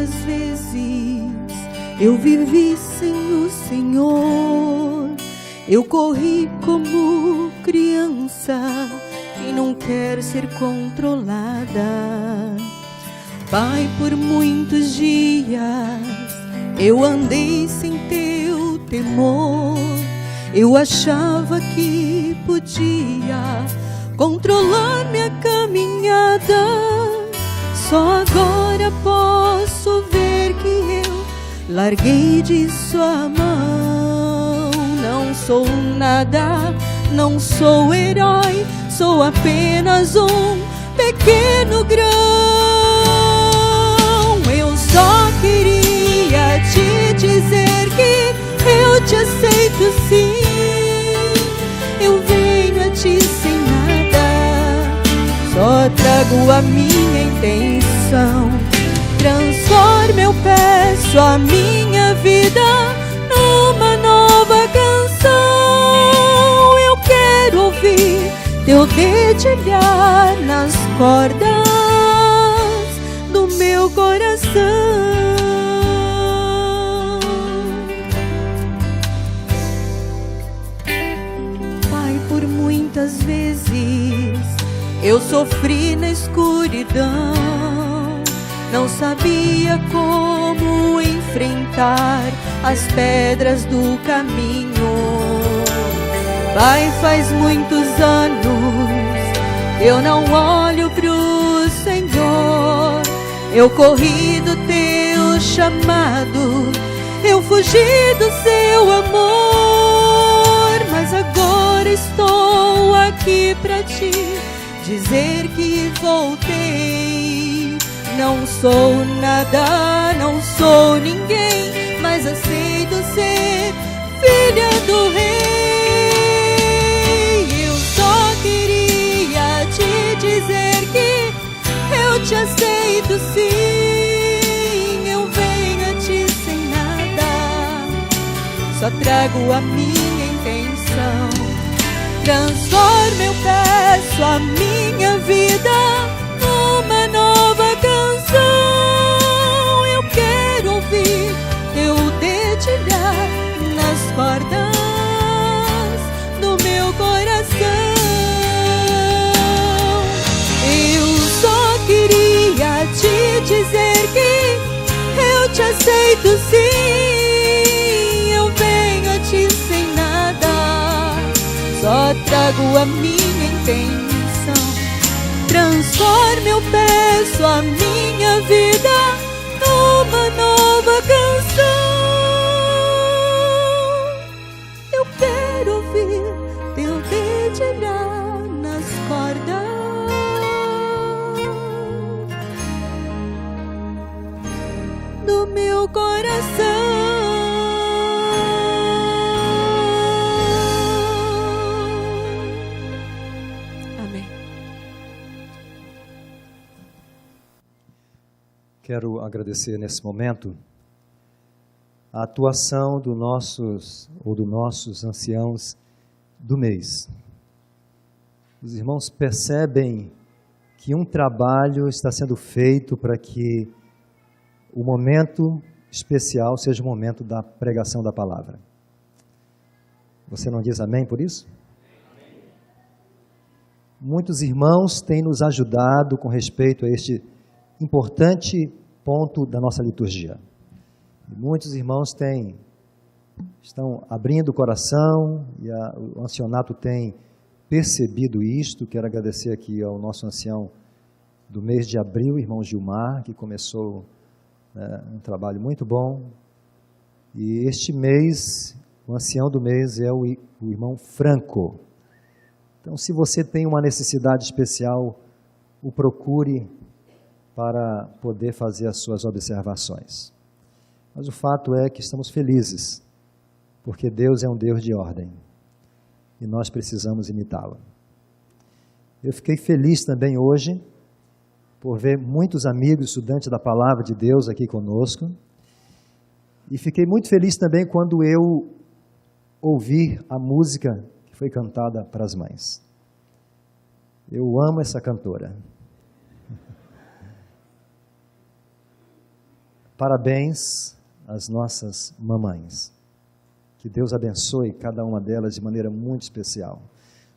muitas vezes eu vivi sem o Senhor. Eu corri como criança que não quer ser controlada. Pai, por muitos dias eu andei sem teu temor. Eu achava que podia controlar minha caminhada. Só agora posso ver que eu larguei de sua mão. Não sou nada, não sou herói, sou apenas um pequeno grão. Eu só queria te dizer que eu te aceito sim. Eu venho a ti sem nada, só trago a minha intenção. Transforma, eu peço, a minha vida numa nova canção. Eu quero ouvir teu dedilhar nas cordas do meu coração. Pai, por muitas vezes eu sofri na escuridão, não sabia como enfrentar as pedras do caminho. Pai, faz muitos anos eu não olho pro Senhor. Eu corri do teu chamado, eu fugi do seu amor, mas agora estou aqui pra te dizer que voltei. Não sou nada, não sou ninguém, mas aceito ser filha do Rei. Eu só queria te dizer que eu te aceito sim. Eu venho a ti sem nada, só trago a minha intenção. Transforma, eu peço, a minha vida numa nova canção. Eu quero ouvir teu dedilhar nas cordas do meu coração. Eu só queria te dizer que eu te aceito sim. Eu venho a ti sem nada, só trago a minha intenção. Transforma, eu peço, a minha vida numa nova canção. Eu quero ouvir teu dedilhar nas cordas do meu coração. Quero agradecer nesse momento a atuação dos nossos anciãos do mês. Os irmãos percebem que um trabalho está sendo feito para que o momento especial seja o momento da pregação da palavra. Você não diz amém por isso? Muitos irmãos têm nos ajudado com respeito a este importante ponto da nossa liturgia. Muitos irmãos estão abrindo o coração e o ancianato tem percebido isto. Quero agradecer aqui ao nosso ancião do mês de abril, irmão Gilmar, que começou um trabalho muito bom. E este mês, o ancião do mês é o irmão Franco. Então, se você tem uma necessidade especial, o procure para poder fazer as suas observações. Mas o fato é que estamos felizes, porque Deus é um Deus de ordem, e nós precisamos imitá-lo. Eu fiquei feliz também hoje, por ver muitos amigos estudantes da Palavra de Deus aqui conosco, e fiquei muito feliz também quando eu ouvi a música que foi cantada para as mães. Eu amo essa cantora. Parabéns às nossas mamães. Que Deus abençoe cada uma delas de maneira muito especial.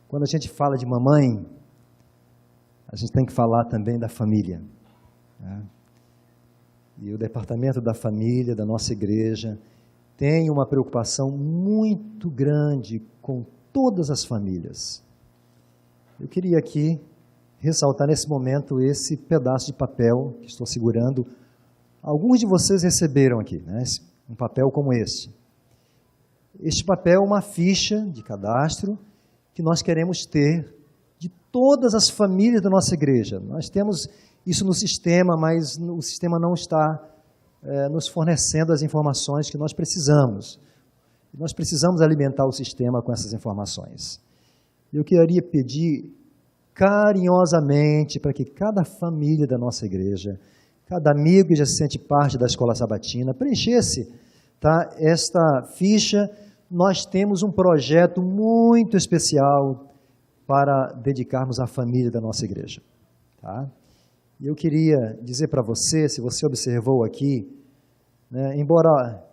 Quando a gente fala de mamãe, a gente tem que falar também da família, né? E o departamento da família, da nossa igreja, tem uma preocupação muito grande com todas as famílias. Eu queria aqui ressaltar nesse momento esse pedaço de papel que estou segurando. Alguns de vocês receberam aqui, né? Um papel como esse. Este papel é uma ficha de cadastro que nós queremos ter de todas as famílias da nossa igreja. Nós temos isso no sistema, mas o sistema não está nos fornecendo as informações que nós precisamos. Nós precisamos alimentar o sistema com essas informações. Eu queria pedir carinhosamente para que cada família da nossa igreja, cada amigo que já se sente parte da Escola Sabatina, preenchesse, tá, esta ficha. Nós temos um projeto muito especial para dedicarmos à família da nossa igreja. Tá? E eu queria dizer para você, se você observou aqui, né, embora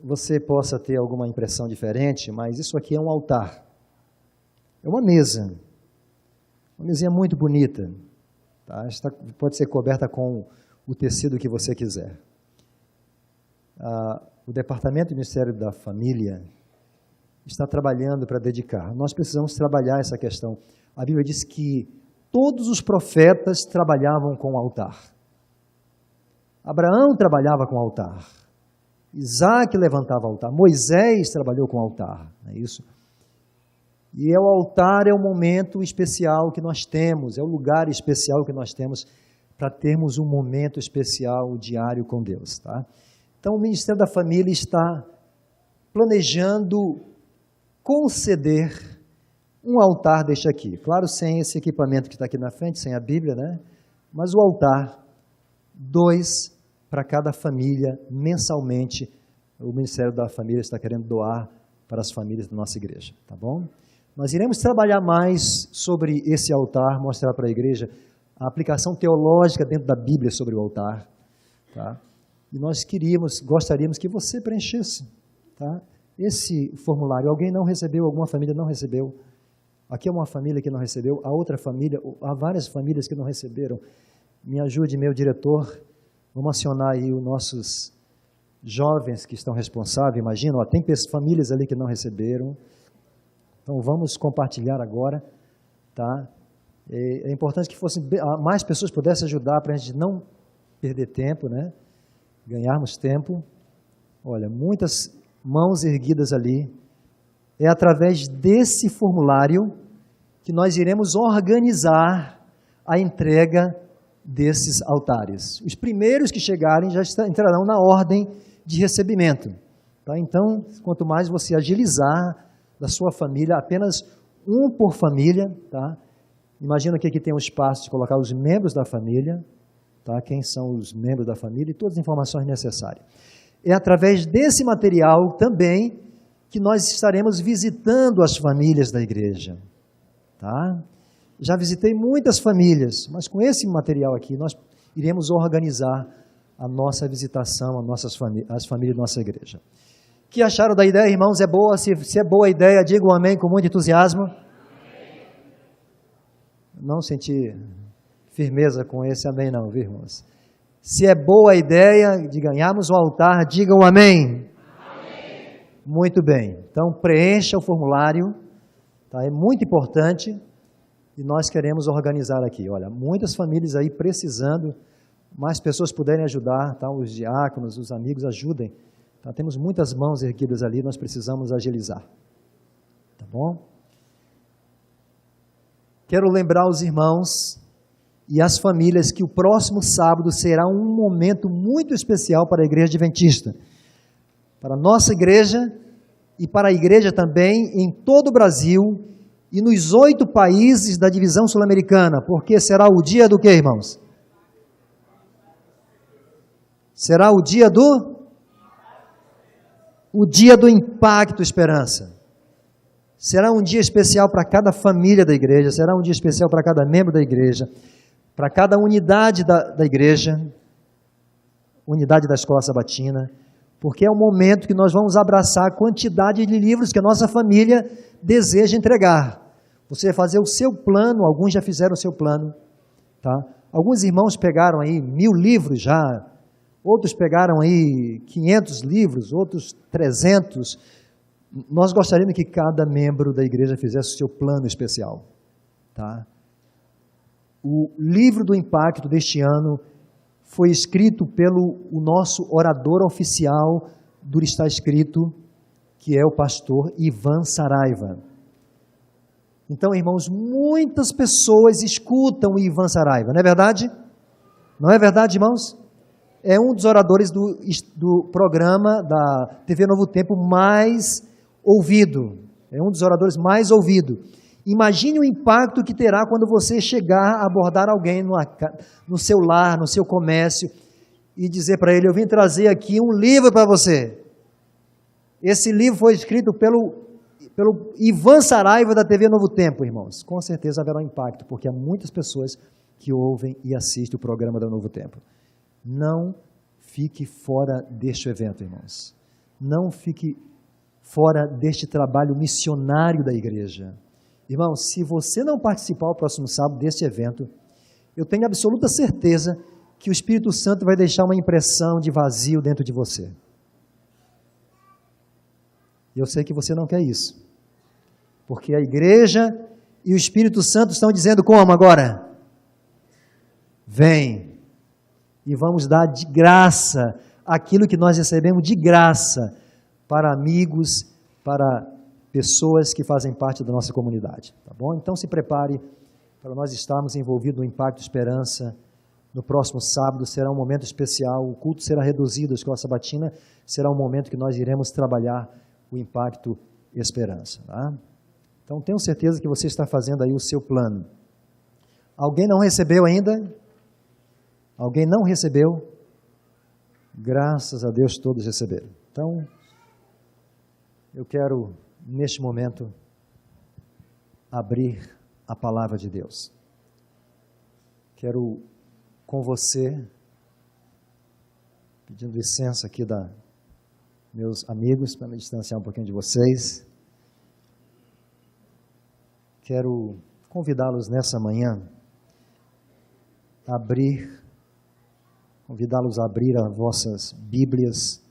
você possa ter alguma impressão diferente, mas isso aqui é um altar. É uma mesa. Uma mesinha muito bonita. Tá? Pode ser coberta com o tecido que você quiser. O Departamento do Ministério da Família está trabalhando para dedicar. Nós precisamos trabalhar essa questão. A Bíblia diz que todos os profetas trabalhavam com o altar. Abraão trabalhava com o altar. Isaac levantava o altar. Moisés trabalhou com o altar. Não é isso? E o altar é o momento especial que nós temos, é o lugar especial que nós temos para termos um momento especial diário com Deus. Tá? Então, o Ministério da Família está planejando conceder um altar deste aqui. Claro, sem esse equipamento que está aqui na frente, sem a Bíblia, né? Mas o altar, 2 para cada família, mensalmente, o Ministério da Família está querendo doar para as famílias da nossa igreja, tá bom? Nós iremos trabalhar mais sobre esse altar, mostrar para a igreja a aplicação teológica dentro da Bíblia sobre o altar, tá? E nós gostaríamos que você preenchesse, tá? Esse formulário. Alguém não recebeu, alguma família não recebeu. Aqui é uma família que não recebeu, a outra família, há várias famílias que não receberam. Me ajude, meu diretor, vamos acionar aí os nossos jovens que estão responsáveis, imagina, ó, tem famílias ali que não receberam. Então vamos compartilhar agora, tá? É importante que mais pessoas pudessem ajudar para a gente não perder tempo, né? Ganharmos tempo. Olha, muitas mãos erguidas ali. É através desse formulário que nós iremos organizar a entrega desses altares. Os primeiros que chegarem já entrarão na ordem de recebimento. Tá? Então, quanto mais você agilizar da sua família, apenas um por família, tá? Imagina que aqui tem um espaço de colocar os membros da família, tá? Quem são os membros da família e todas as informações necessárias. É através desse material também que nós estaremos visitando as famílias da igreja, tá? Já visitei muitas famílias, mas com esse material aqui nós iremos organizar a nossa visitação, as famílias da nossa igreja. O que acharam da ideia, irmãos? É boa? Se é boa a ideia, digam um amém com muito entusiasmo. Não senti firmeza com esse amém não, viu, irmãos? Se é boa a ideia de ganharmos o altar, digam um amém. Amém. Muito bem. Então, preencha o formulário, tá? É muito importante e nós queremos organizar aqui. Olha, muitas famílias aí precisando, mais pessoas puderem ajudar, tá? Os diáconos, os amigos, ajudem. Tá? Temos muitas mãos erguidas ali, nós precisamos agilizar. Tá bom? Quero lembrar os irmãos e as famílias que o próximo sábado será um momento muito especial para a Igreja Adventista, para a nossa igreja e para a igreja também em todo o Brasil e nos 8 países da divisão sul-americana, porque será o dia do quê, irmãos? Será o dia do Impacto Esperança. Será um dia especial para cada família da igreja, será um dia especial para cada membro da igreja, para cada unidade da igreja, unidade da escola sabatina, porque é o momento que nós vamos abraçar a quantidade de livros que a nossa família deseja entregar. Você vai fazer o seu plano, alguns já fizeram o seu plano, tá? Alguns irmãos pegaram aí 1000 livros já, outros pegaram aí 500 livros, outros 300. Nós gostaríamos que cada membro da igreja fizesse o seu plano especial, tá? O livro do impacto deste ano foi escrito pelo o nosso orador oficial do Está Escrito, que é o pastor Ivan Saraiva. Então, irmãos, muitas pessoas escutam o Ivan Saraiva, não é verdade? Não é verdade, irmãos? É um dos oradores do programa da TV Novo Tempo mais ouvido. É um dos oradores mais ouvido. Imagine o impacto que terá quando você chegar a abordar alguém no seu lar, no seu comércio, e dizer para ele: eu vim trazer aqui um livro para você. Esse livro foi escrito pelo Ivan Saraiva da TV Novo Tempo, irmãos. Com certeza haverá um impacto, porque há muitas pessoas que ouvem e assistem o programa da Novo Tempo. Não fique fora deste evento, irmãos. Não fique fora deste trabalho missionário da igreja. Irmão, se você não participar o próximo sábado deste evento, eu tenho absoluta certeza que o Espírito Santo vai deixar uma impressão de vazio dentro de você. E eu sei que você não quer isso. Porque a igreja e o Espírito Santo estão dizendo como agora? Vem e vamos dar de graça aquilo que nós recebemos de graça para amigos, para pessoas que fazem parte da nossa comunidade, tá bom? Então se prepare para nós estarmos envolvidos no Impacto Esperança. No próximo sábado será um momento especial, o culto será reduzido, a escola sabatina será um momento que nós iremos trabalhar o Impacto Esperança, tá? Então tenho certeza que você está fazendo aí o seu plano. Alguém não recebeu ainda? Alguém não recebeu? Graças a Deus todos receberam. Então, eu quero neste momento abrir a palavra de Deus. Quero com você, pedindo licença aqui da meus amigos, para me distanciar um pouquinho de vocês, quero convidá-los nessa manhã a convidá-los a abrir as vossas Bíblias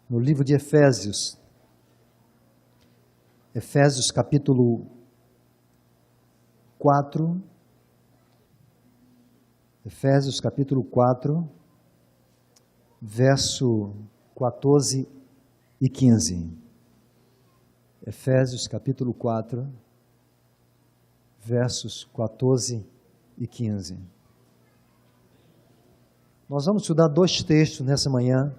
no livro de Efésios. Efésios capítulo 4, Efésios capítulo 4, verso 14 e 15. Efésios capítulo 4, versos 14 e 15. Nós vamos estudar 2 textos nessa manhã,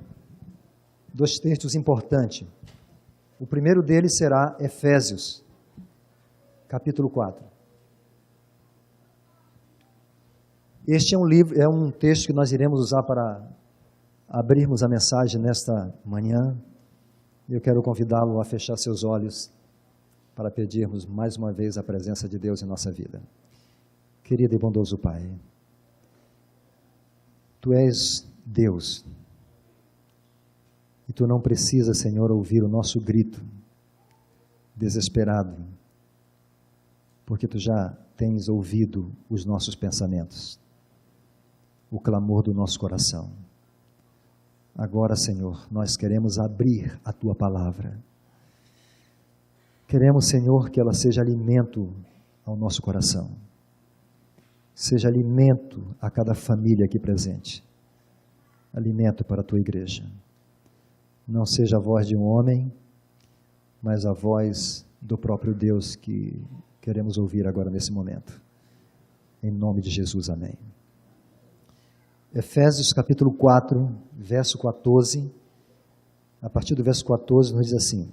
2 textos importantes. O primeiro deles será Efésios, capítulo 4. Este é um texto que nós iremos usar para abrirmos a mensagem nesta manhã. Eu quero convidá-lo a fechar seus olhos para pedirmos mais uma vez a presença de Deus em nossa vida. Querido e bondoso Pai, Tu és Deus. E Tu não precisas, Senhor, ouvir o nosso grito desesperado, porque Tu já tens ouvido os nossos pensamentos, o clamor do nosso coração. Agora, Senhor, nós queremos abrir a Tua palavra. Queremos, Senhor, que ela seja alimento ao nosso coração, seja alimento a cada família aqui presente, alimento para a Tua igreja. Não seja a voz de um homem, mas a voz do próprio Deus que queremos ouvir agora nesse momento. Em nome de Jesus, amém. Efésios capítulo 4, verso 14, a partir do verso 14 nos diz assim: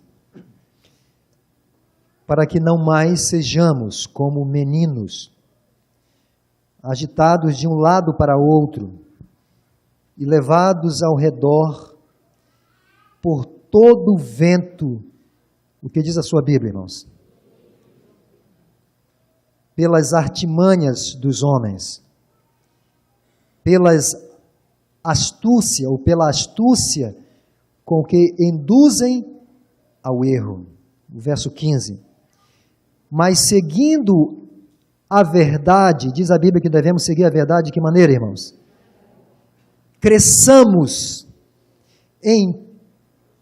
para que não mais sejamos como meninos, agitados de um lado para outro e levados ao redor por todo o vento. O que diz a sua Bíblia, irmãos? pelas artimanhas dos homens, pela astúcia com que induzem ao erro. O verso 15. Mas seguindo a verdade, diz a Bíblia que devemos seguir a verdade de que maneira, irmãos? Cresçamos em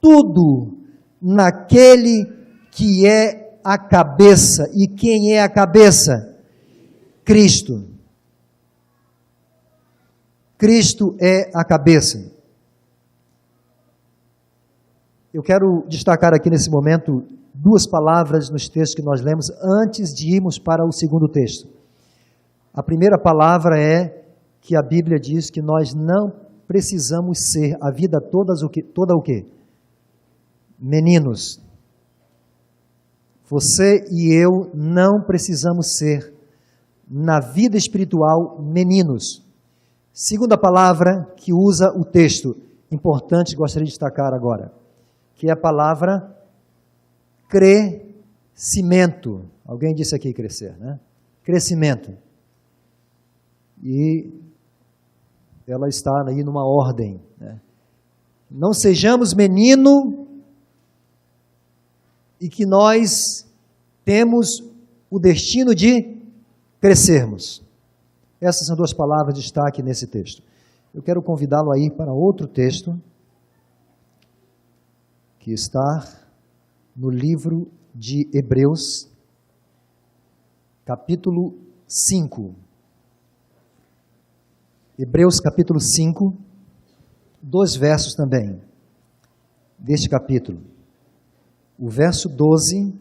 tudo naquele que é a cabeça. E quem é a cabeça? Cristo. Cristo é a cabeça. Eu quero destacar aqui nesse momento duas palavras nos textos que nós lemos antes de irmos para o segundo texto. A primeira palavra é que a Bíblia diz que nós não precisamos ser a vida toda o quê? Meninos. Você e eu não precisamos ser, na vida espiritual, meninos. Segunda palavra que usa o texto, importante, gostaria de destacar agora, que é a palavra crescimento. Alguém disse aqui crescer, né? Crescimento. E ela está aí numa ordem, né? Não sejamos menino e que nós temos o destino de crescermos. Essas são duas palavras de destaque nesse texto. Eu quero convidá-lo aí para outro texto que está no livro de Hebreus, capítulo 5. Hebreus, capítulo 5, 2 versos também, deste capítulo. O verso 12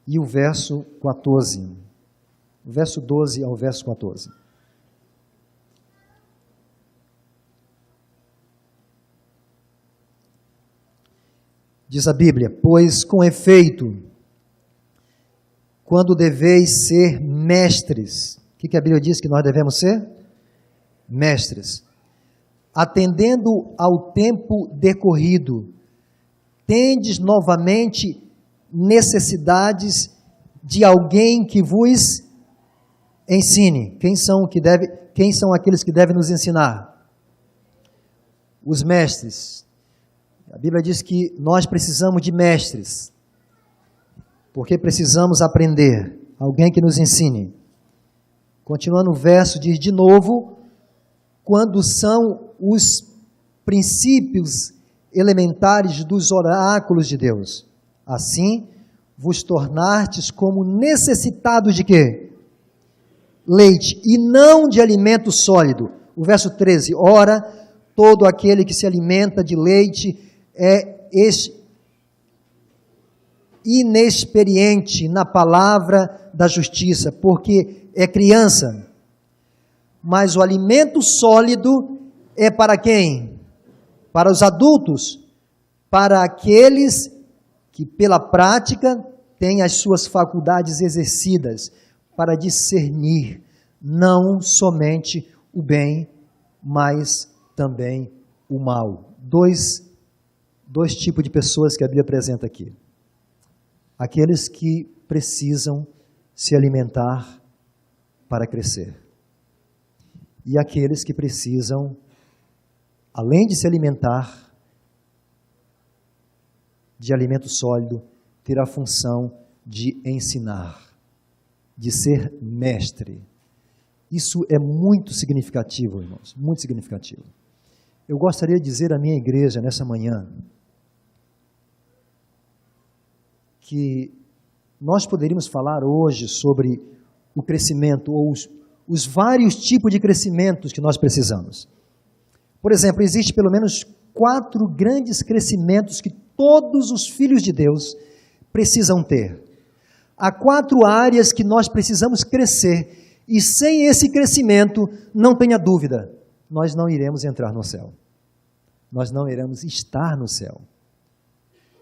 e o verso 14. O verso 12 ao verso 14. Diz a Bíblia: pois com efeito, quando deveis ser mestres, o que a Bíblia diz que nós devemos ser? Mestres. Atendendo ao tempo decorrido, tendes novamente necessidades de alguém que vos ensine. Quem são aqueles que devem nos ensinar? Os mestres. A Bíblia diz que nós precisamos de mestres, porque precisamos aprender, alguém que nos ensine. Continuando o verso, diz de novo, quando são os princípios elementares dos oráculos de Deus. Assim, vos tornastes como necessitados de quê? Leite, e não de alimento sólido. O verso 13, ora, todo aquele que se alimenta de leite é inexperiente na palavra da justiça, porque é criança. Mas o alimento sólido é para quem? Para os adultos, para aqueles que pela prática têm as suas faculdades exercidas para discernir não somente o bem, mas também o mal. Dois tipos de pessoas que a Bíblia apresenta aqui. Aqueles que precisam se alimentar para crescer. E aqueles que precisam, além de se alimentar de alimento sólido, ter a função de ensinar, de ser mestre. Isso é muito significativo, irmãos, muito significativo. Eu gostaria de dizer à minha igreja nessa manhã que nós poderíamos falar hoje sobre o crescimento ou os vários tipos de crescimentos que nós precisamos. Por exemplo, existe pelo menos 4 grandes crescimentos que todos os filhos de Deus precisam ter. Há 4 áreas que nós precisamos crescer e sem esse crescimento, não tenha dúvida, nós não iremos entrar no céu. Nós não iremos estar no céu.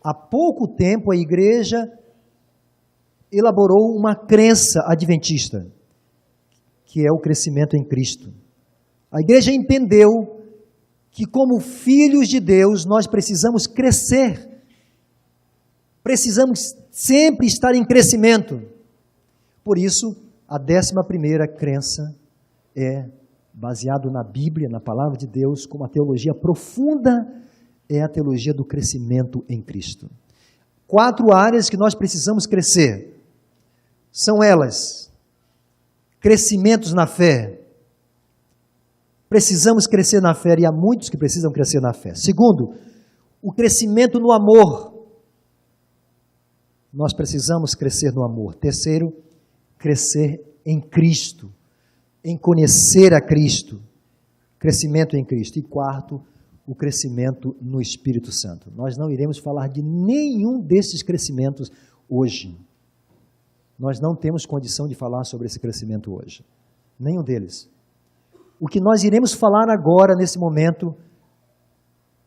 Há pouco tempo a igreja elaborou uma crença adventista, que é o crescimento em Cristo. A igreja entendeu que como filhos de Deus nós precisamos crescer. Precisamos sempre estar em crescimento. Por isso, a 11ª crença é baseado na Bíblia, na Palavra de Deus, como a teologia profunda é a teologia do crescimento em Cristo. 4 áreas que nós precisamos crescer. São elas: crescimentos na fé. Precisamos crescer na fé, e há muitos que precisam crescer na fé. Segundo, o crescimento no amor. Nós precisamos crescer no amor. Terceiro, crescer em Cristo, em conhecer a Cristo. Crescimento em Cristo. E quarto, o crescimento no Espírito Santo. Nós não iremos falar de nenhum desses crescimentos hoje. Nós não temos condição de falar sobre esse crescimento hoje. Nenhum deles. O que nós iremos falar agora, nesse momento,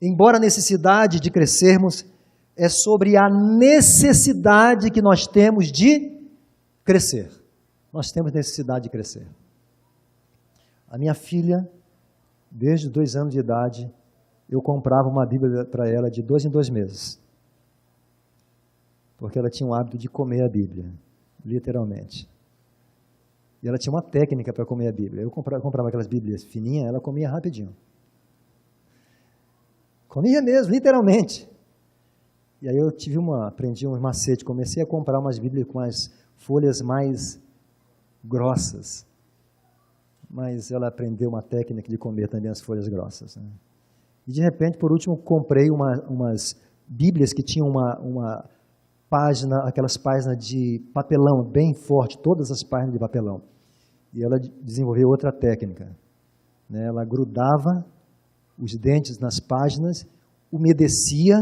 embora a necessidade de crescermos, é sobre a necessidade que nós temos de crescer. Nós temos necessidade de crescer. A minha filha, desde 2 anos de idade, eu comprava uma Bíblia para ela de 2 em 2 meses. Porque ela tinha o hábito de comer a Bíblia, literalmente. E ela tinha uma técnica para comer a Bíblia. Eu comprava aquelas Bíblias fininhas, ela comia rapidinho. Comia mesmo, literalmente. E aí eu aprendi um macete, comecei a comprar umas Bíblias com as folhas mais grossas. Mas ela aprendeu uma técnica de comer também as folhas grossas, né? E de repente, por último, comprei umas Bíblias que tinham uma página, aquelas páginas de papelão bem forte, todas as páginas de papelão. E ela desenvolveu outra técnica, né? Ela grudava os dentes nas páginas, umedecia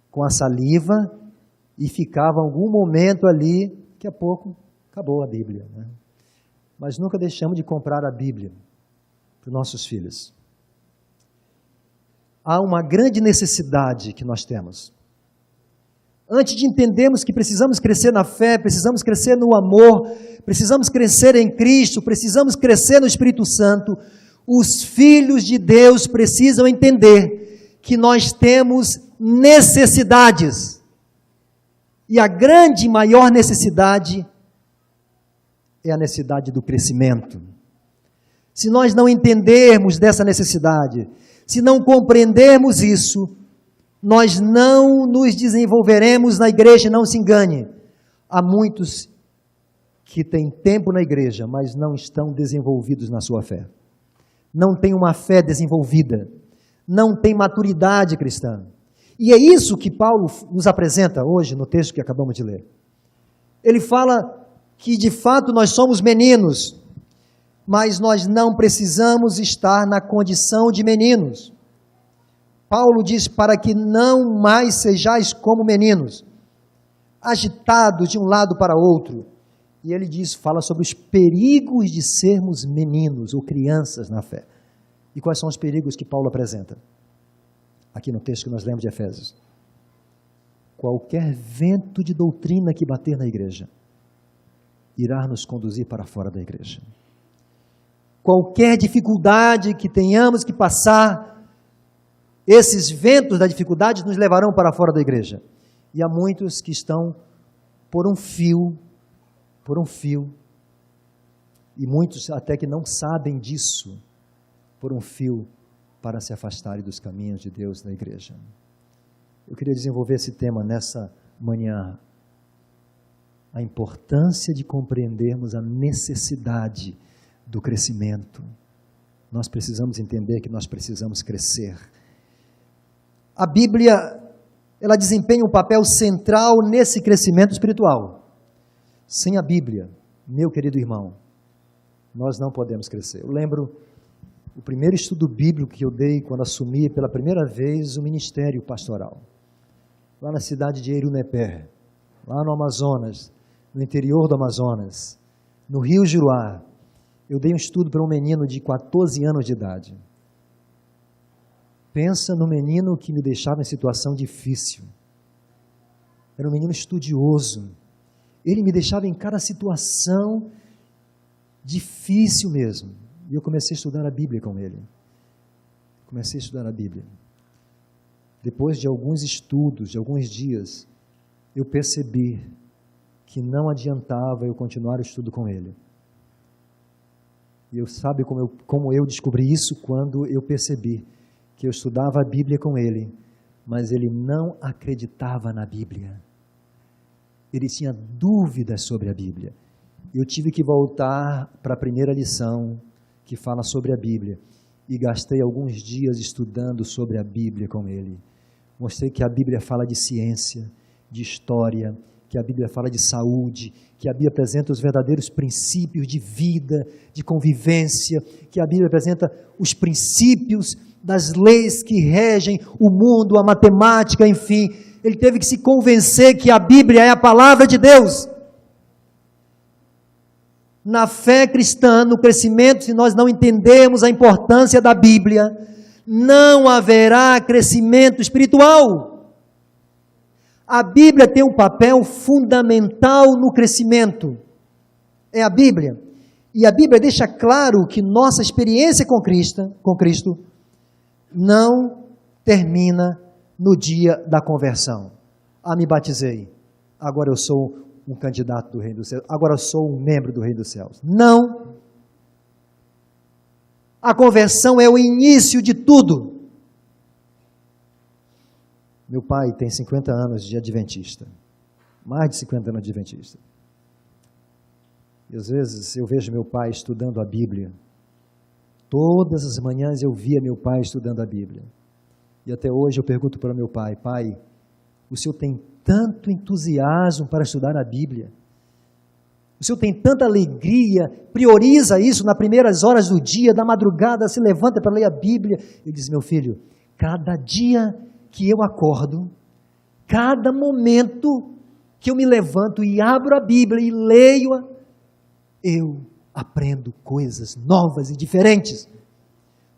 com a saliva e ficava algum momento ali, daqui a pouco acabou a Bíblia, né? Mas nunca deixamos de comprar a Bíblia para os nossos filhos. Há uma grande necessidade que nós temos. Antes de entendermos que precisamos crescer na fé, precisamos crescer no amor, precisamos crescer em Cristo, precisamos crescer no Espírito Santo, os filhos de Deus precisam entender que nós temos necessidades. E a grande e maior necessidade é a necessidade do crescimento. Se nós não entendermos dessa necessidade, se não compreendermos isso, nós não nos desenvolveremos na igreja, não se engane. Há muitos que têm tempo na igreja, mas não estão desenvolvidos na sua fé. Não têm uma fé desenvolvida, não têm maturidade cristã. E é isso que Paulo nos apresenta hoje no texto que acabamos de ler. Ele fala que de fato nós somos meninos, mas nós não precisamos estar na condição de meninos. Paulo diz para que não mais sejais como meninos, agitados de um lado para outro. E ele fala sobre os perigos de sermos meninos ou crianças na fé. E quais são os perigos que Paulo apresenta? Aqui no texto que nós lemos de Efésios. Qualquer vento de doutrina que bater na igreja, irá nos conduzir para fora da igreja. Qualquer dificuldade que tenhamos que passar, esses ventos da dificuldade nos levarão para fora da igreja. E há muitos que estão por um fio, e muitos até que não sabem disso, por um fio para se afastarem dos caminhos de Deus na igreja. Eu queria desenvolver esse tema nessa manhã. A importância de compreendermos a necessidade do crescimento. Nós precisamos entender que nós precisamos crescer. A Bíblia, ela desempenha um papel central nesse crescimento espiritual. Sem a Bíblia, meu querido irmão, nós não podemos crescer. Eu lembro o primeiro estudo bíblico que eu dei quando assumi pela primeira vez o ministério pastoral. Lá na cidade de Eirunepé, lá no Amazonas, no interior do Amazonas, no Rio Juruá. Eu dei um estudo para um menino de 14 anos de idade. Pensa no menino que me deixava em situação difícil. Era um menino estudioso. Ele me deixava em cada situação difícil mesmo. E eu comecei a estudar a Bíblia com ele. Comecei a estudar a Bíblia. Depois de alguns estudos, de alguns dias, eu percebi que não adiantava eu continuar o estudo com ele. E eu sabe como eu descobri isso? Quando eu percebi que eu estudava a Bíblia com ele, mas ele não acreditava na Bíblia. Ele tinha dúvidas sobre a Bíblia. Eu tive que voltar para a primeira lição, que fala sobre a Bíblia, e gastei alguns dias estudando sobre a Bíblia com ele. Mostrei que a Bíblia fala de ciência, de história, que a Bíblia fala de saúde, que a Bíblia apresenta os verdadeiros princípios de vida, de convivência, que a Bíblia apresenta os princípios das leis que regem o mundo, a matemática, enfim. Ele teve que se convencer que a Bíblia é a palavra de Deus. Na fé cristã, no crescimento, se nós não entendermos a importância da Bíblia, não haverá crescimento espiritual. A Bíblia tem um papel fundamental no crescimento. É a Bíblia. E a Bíblia deixa claro que nossa experiência com Cristo não termina no dia da conversão. Me batizei. Agora eu sou um candidato do Reino dos Céus. Agora eu sou um membro do Reino dos Céus. Não. A conversão é o início de tudo. Meu pai tem 50 anos de adventista. Mais de 50 anos de adventista. E às vezes eu vejo meu pai estudando a Bíblia. Todas as manhãs eu via meu pai estudando a Bíblia. E até hoje eu pergunto para meu pai: pai, o senhor tem tanto entusiasmo para estudar a Bíblia? O senhor tem tanta alegria, prioriza isso nas primeiras horas do dia, da madrugada, se levanta para ler a Bíblia. Ele diz: meu filho, cada dia que eu acordo, cada momento que eu me levanto e abro a Bíblia e leio-a, eu aprendo coisas novas e diferentes,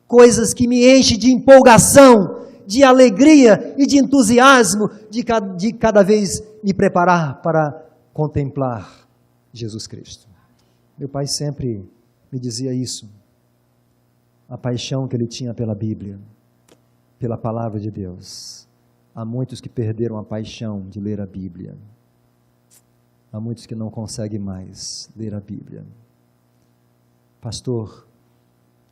coisas que me enchem de empolgação, de alegria e de entusiasmo, de cada vez me preparar para contemplar Jesus Cristo. Meu pai sempre me dizia isso, a paixão que ele tinha pela Bíblia, pela palavra de Deus. Há muitos que perderam a paixão de ler a Bíblia. Há muitos que não conseguem mais ler a Bíblia. Pastor,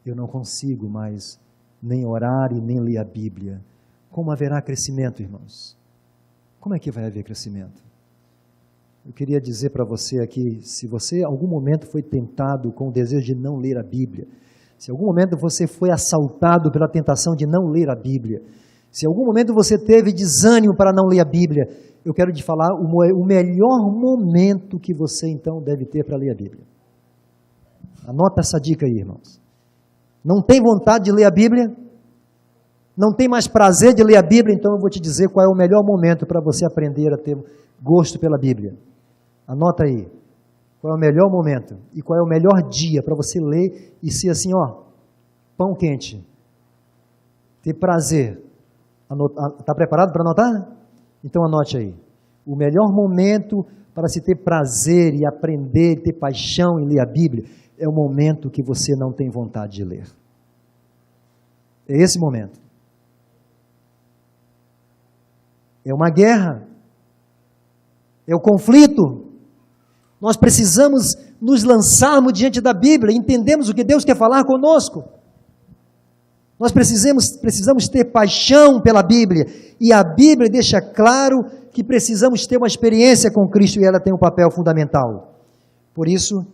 eu não consigo mais nem orar e nem ler a Bíblia. Como haverá crescimento, irmãos? Como é que vai haver crescimento? Eu queria dizer para você aqui, se você em algum momento foi tentado com o desejo de não ler a Bíblia, se em algum momento você foi assaltado pela tentação de não ler a Bíblia, se em algum momento você teve desânimo para não ler a Bíblia, eu quero te falar o melhor momento que você então deve ter para ler a Bíblia. Anota essa dica aí, irmãos. Não tem vontade de ler a Bíblia? Não tem mais prazer de ler a Bíblia? Então eu vou te dizer qual é o melhor momento para você aprender a ter gosto pela Bíblia. Anota aí. Qual é o melhor momento e qual é o melhor dia para você ler e ser assim, pão quente. Ter prazer. Está preparado para anotar? Então anote aí. O melhor momento para se ter prazer e aprender, ter paixão em ler a Bíblia, é o momento que você não tem vontade de ler. É esse momento. É uma guerra. É o conflito. Nós precisamos nos lançarmos diante da Bíblia, entendemos o que Deus quer falar conosco. Nós precisamos ter paixão pela Bíblia, e a Bíblia deixa claro que precisamos ter uma experiência com Cristo, e ela tem um papel fundamental. Por isso,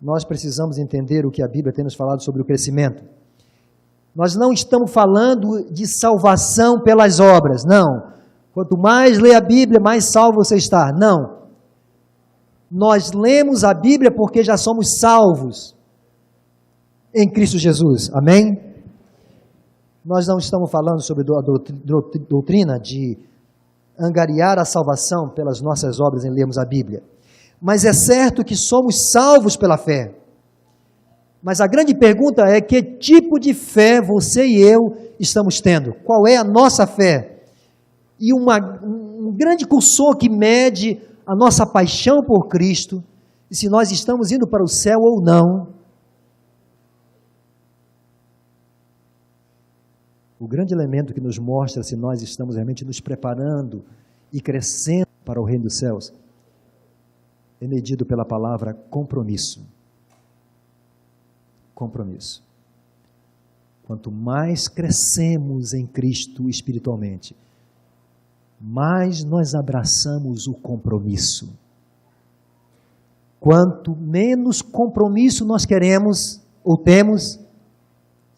nós precisamos entender o que a Bíblia tem nos falado sobre o crescimento. Nós não estamos falando de salvação pelas obras, não. Quanto mais lê a Bíblia, mais salvo você está. Não. Nós lemos a Bíblia porque já somos salvos em Cristo Jesus. Amém? Nós não estamos falando sobre a doutrina de angariar a salvação pelas nossas obras em lermos a Bíblia. Mas é certo que somos salvos pela fé. Mas a grande pergunta é: que tipo de fé você e eu estamos tendo? Qual é a nossa fé? E um grande cursor que mede a nossa paixão por Cristo, e se nós estamos indo para o céu ou não, O grande elemento que nos mostra se nós estamos realmente nos preparando e crescendo para o reino dos céus é medido pela palavra compromisso. Compromisso. Quanto mais crescemos em Cristo espiritualmente, mais nós abraçamos o compromisso. Quanto menos compromisso nós queremos ou temos,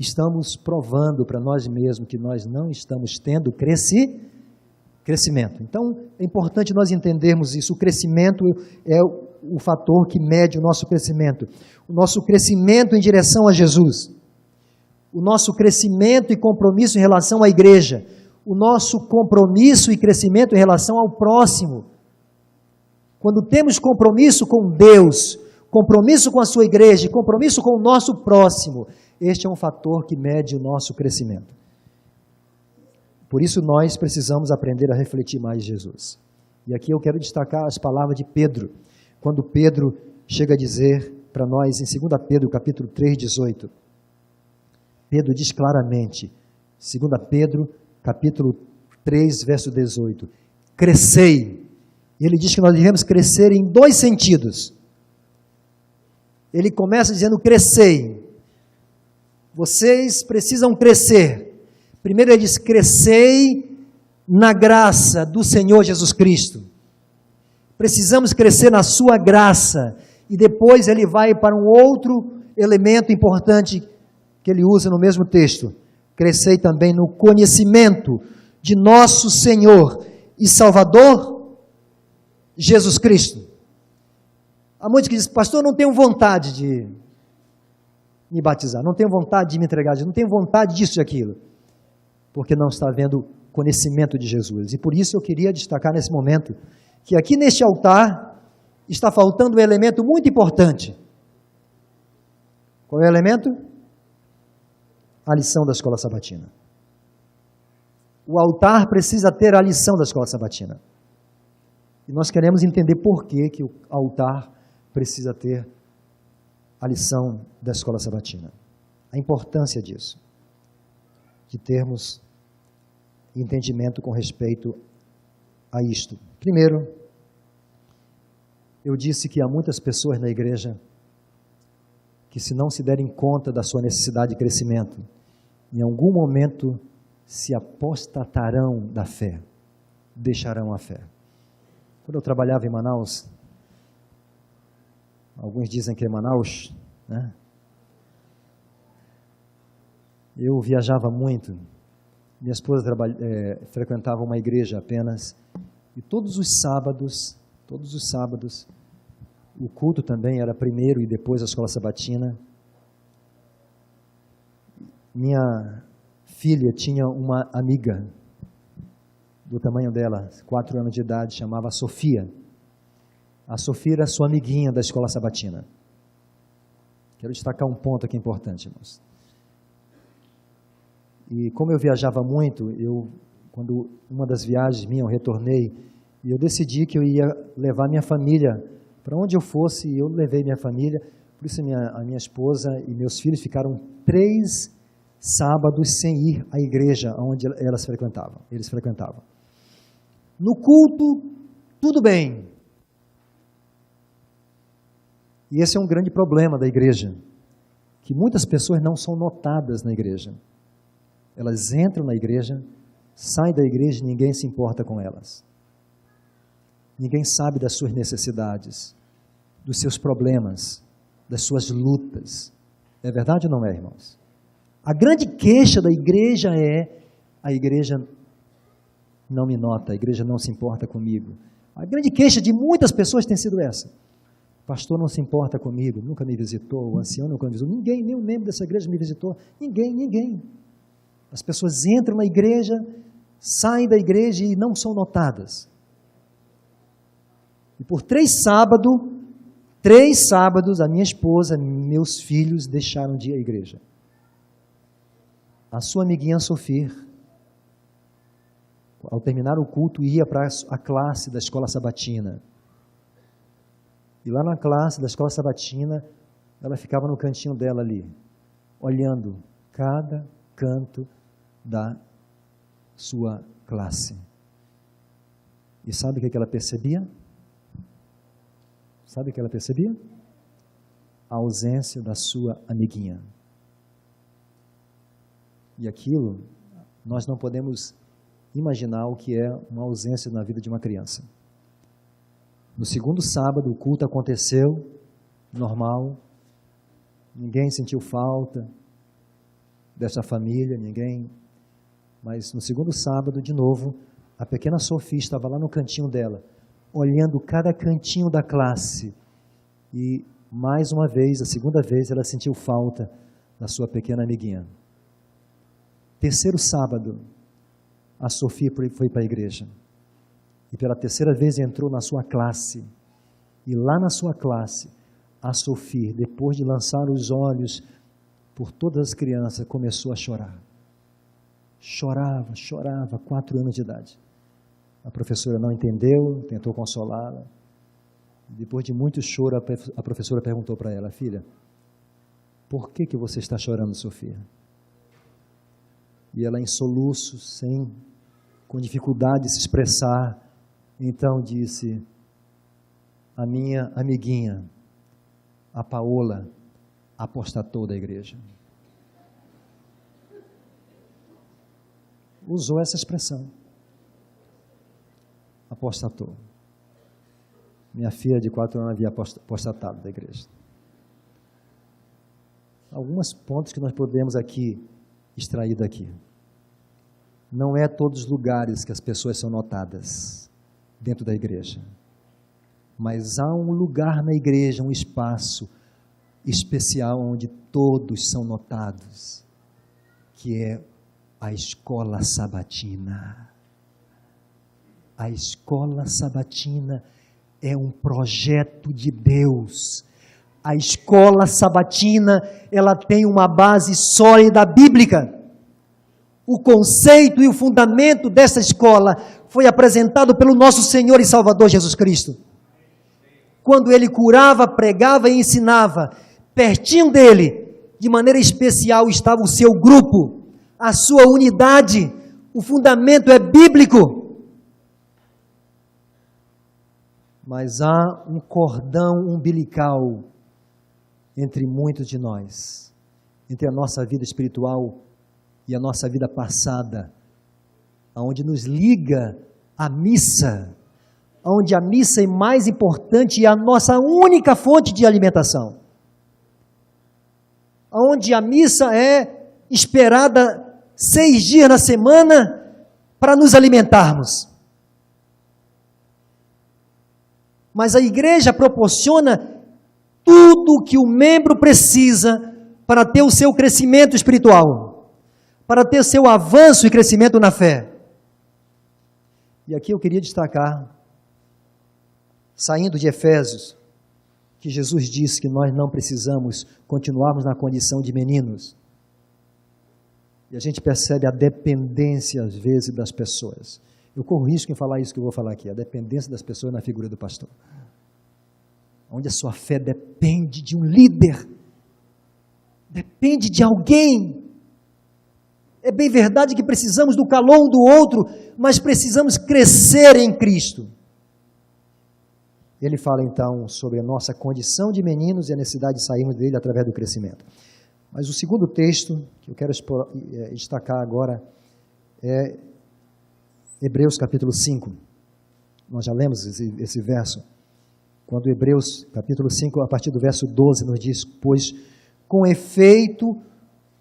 estamos provando para nós mesmos que nós não estamos tendo crescimento. Então, é importante nós entendermos isso. O crescimento é o fator que mede o nosso crescimento. O nosso crescimento em direção a Jesus. O nosso crescimento e compromisso em relação à igreja. O nosso compromisso e crescimento em relação ao próximo. Quando temos compromisso com Deus, compromisso com a sua igreja, compromisso com o nosso próximo, este é um fator que mede o nosso crescimento. Por isso nós precisamos aprender a refletir mais Jesus. E aqui eu quero destacar as palavras de Pedro, quando Pedro chega a dizer para nós em 2 Pedro, capítulo 3, 18. Pedro diz claramente, 2 Pedro, capítulo 3, verso 18, crescei. E ele diz que nós devemos crescer em dois sentidos. Ele começa dizendo crescei. Vocês precisam crescer. Primeiro ele diz, crescei na graça do Senhor Jesus Cristo. Precisamos crescer na sua graça. E depois ele vai para um outro elemento importante que ele usa no mesmo texto. Crescei também no conhecimento de nosso Senhor e Salvador, Jesus Cristo. Há muitos que dizem, pastor, eu não tenho vontade de me batizar, não tenho vontade de me entregar, não tenho vontade disso e aquilo, porque não está havendo conhecimento de Jesus. E por isso eu queria destacar nesse momento, que aqui neste altar está faltando um elemento muito importante. Qual é o elemento? A lição da escola sabatina. O altar precisa ter a lição da escola sabatina. E nós queremos entender por que o altar precisa ter a lição da escola sabatina. A importância disso. De termos entendimento com respeito a isto. Primeiro, eu disse que há muitas pessoas na igreja que, se não se derem conta da sua necessidade de crescimento, em algum momento se apostatarão da fé, deixarão a fé. Quando eu trabalhava em Manaus, alguns dizem que é Manaus, né? Eu viajava muito, minha esposa frequentava uma igreja apenas, e todos os sábados, o culto também era primeiro e depois a escola sabatina. Minha filha tinha uma amiga, do tamanho dela, 4 anos de idade, chamava Sofia. A Sofia era sua amiguinha da escola sabatina. Quero destacar um ponto aqui importante, irmãos. E como eu viajava muito, quando uma das viagens minhas eu retornei, e eu decidi que eu ia levar minha família, para onde eu fosse, eu levei minha família, por isso a minha esposa e meus filhos ficaram 3 sábados sem ir à igreja onde eles frequentavam. No culto, tudo bem. E esse é um grande problema da igreja, que muitas pessoas não são notadas na igreja. Elas entram na igreja, saem da igreja e ninguém se importa com elas. Ninguém sabe das suas necessidades, dos seus problemas, das suas lutas. É verdade ou não é, irmãos? A grande queixa da igreja é: a igreja não me nota, a igreja não se importa comigo. A grande queixa de muitas pessoas tem sido essa. O pastor não se importa comigo, nunca me visitou, o ancião nunca me visitou, ninguém, nenhum membro dessa igreja me visitou, ninguém. As pessoas entram na igreja, saem da igreja e não são notadas. E por 3 sábados, a minha esposa, meus filhos deixaram de ir à igreja. A sua amiguinha Sofia, ao terminar o culto, ia para a classe da escola sabatina. E lá na classe da escola sabatina, ela ficava no cantinho dela ali, olhando cada canto da sua classe. E sabe o que ela percebia? Sabe o que ela percebia? A ausência da sua amiguinha. E aquilo, nós não podemos imaginar o que é uma ausência na vida de uma criança. No segundo sábado, o culto aconteceu, normal, ninguém sentiu falta dessa família, ninguém. Mas no segundo sábado, de novo, a pequena Sofia estava lá no cantinho dela, olhando cada cantinho da classe. E, mais uma vez, a segunda vez, ela sentiu falta da sua pequena amiguinha. Terceiro sábado, a Sofia foi para a igreja. E pela terceira vez entrou na sua classe. E lá na sua classe, a Sofia, depois de lançar os olhos por todas as crianças, começou a chorar. Chorava, 4 anos de idade. A professora não entendeu, tentou consolá-la. Depois de muito choro, a professora perguntou para ela: filha, por que você está chorando, Sofia? E ela, em soluços, com dificuldade de se expressar, então disse: a minha amiguinha, a Paola, apostatou da igreja. Usou essa expressão. Apostatou. Minha filha de 4 anos havia apostatado da igreja. Alguns pontos que nós podemos aqui extrair daqui. Não é todos os lugares que as pessoas são notadas dentro da igreja. Mas há um lugar na igreja, um espaço especial onde todos são notados, que é a escola sabatina. A escola sabatina é um projeto de Deus. A escola sabatina, ela tem uma base sólida bíblica. O conceito e o fundamento dessa escola foi apresentado pelo nosso Senhor e Salvador Jesus Cristo. Quando ele curava, pregava e ensinava, pertinho dele, de maneira especial, estava o seu grupo, a sua unidade. O fundamento é bíblico. Mas há um cordão umbilical entre muitos de nós, entre a nossa vida espiritual e a nossa vida passada, onde nos liga a missa, onde a missa é mais importante e a nossa única fonte de alimentação, onde a missa é esperada 6 dias na semana para nos alimentarmos. Mas a igreja proporciona tudo o que o membro precisa para ter o seu crescimento espiritual, para ter seu avanço e crescimento na fé. E aqui eu queria destacar, saindo de Efésios, que Jesus disse que nós não precisamos continuarmos na condição de meninos. E a gente percebe a dependência, às vezes, das pessoas. Eu corro risco em falar isso que eu vou falar aqui, a dependência das pessoas na figura do pastor. Onde a sua fé depende de um líder, depende de alguém. É bem verdade que precisamos do calor um do outro, mas precisamos crescer em Cristo. Ele fala então sobre a nossa condição de meninos e a necessidade de sairmos dele através do crescimento. Mas o segundo texto que eu quero destacar agora é Hebreus capítulo 5, nós já lemos esse verso, quando Hebreus capítulo 5, a partir do verso 12, nos diz: pois com efeito,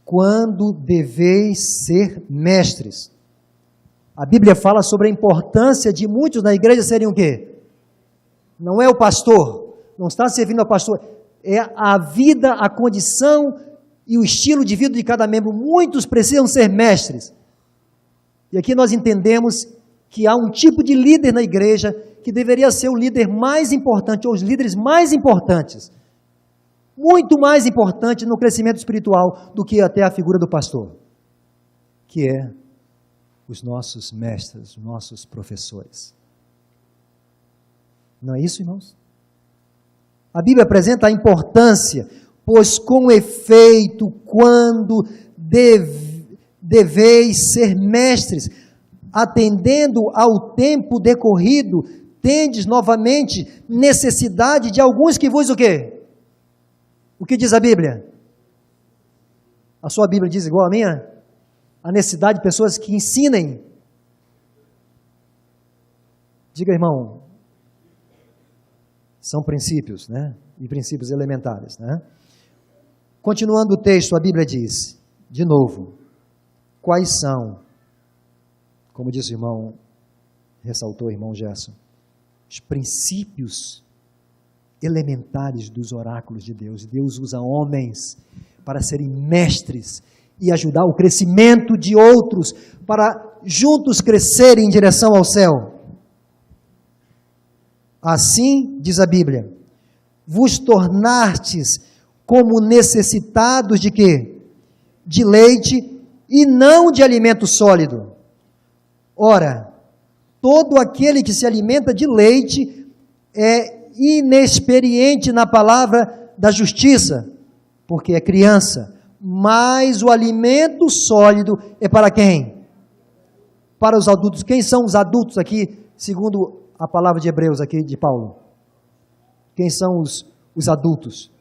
quando deveis ser mestres. A Bíblia fala sobre a importância de muitos na igreja serem o quê? Não é o pastor, não está servindo ao pastor, é a vida, a condição e o estilo de vida de cada membro. Muitos precisam ser mestres. E aqui nós entendemos que há um tipo de líder na igreja que deveria ser o líder mais importante, ou os líderes mais importantes, muito mais importante no crescimento espiritual do que até a figura do pastor, que é os nossos mestres, os nossos professores. Não é isso, irmãos? A Bíblia apresenta a importância, pois com efeito, quando deveis ser mestres, atendendo ao tempo decorrido, tendes novamente necessidade de alguns que vos o quê? O que diz a Bíblia? A sua Bíblia diz igual a minha? A necessidade de pessoas que ensinem. Diga, irmão, são princípios, né? E princípios elementares, né? Continuando o texto, a Bíblia diz, de novo, quais são, como disse o irmão, ressaltou o irmão Gerson, os princípios elementares dos oráculos de Deus. Deus usa homens para serem mestres e ajudar o crescimento de outros, para juntos crescerem em direção ao céu. Assim, diz a Bíblia, vos tornastes como necessitados de quê? De leite e não de alimento sólido. Ora, todo aquele que se alimenta de leite é inexperiente na palavra da justiça, porque é criança. Mas o alimento sólido é para quem? Para os adultos. Quem são os adultos aqui, segundo a palavra de Hebreus aqui de Paulo? Quem são os adultos?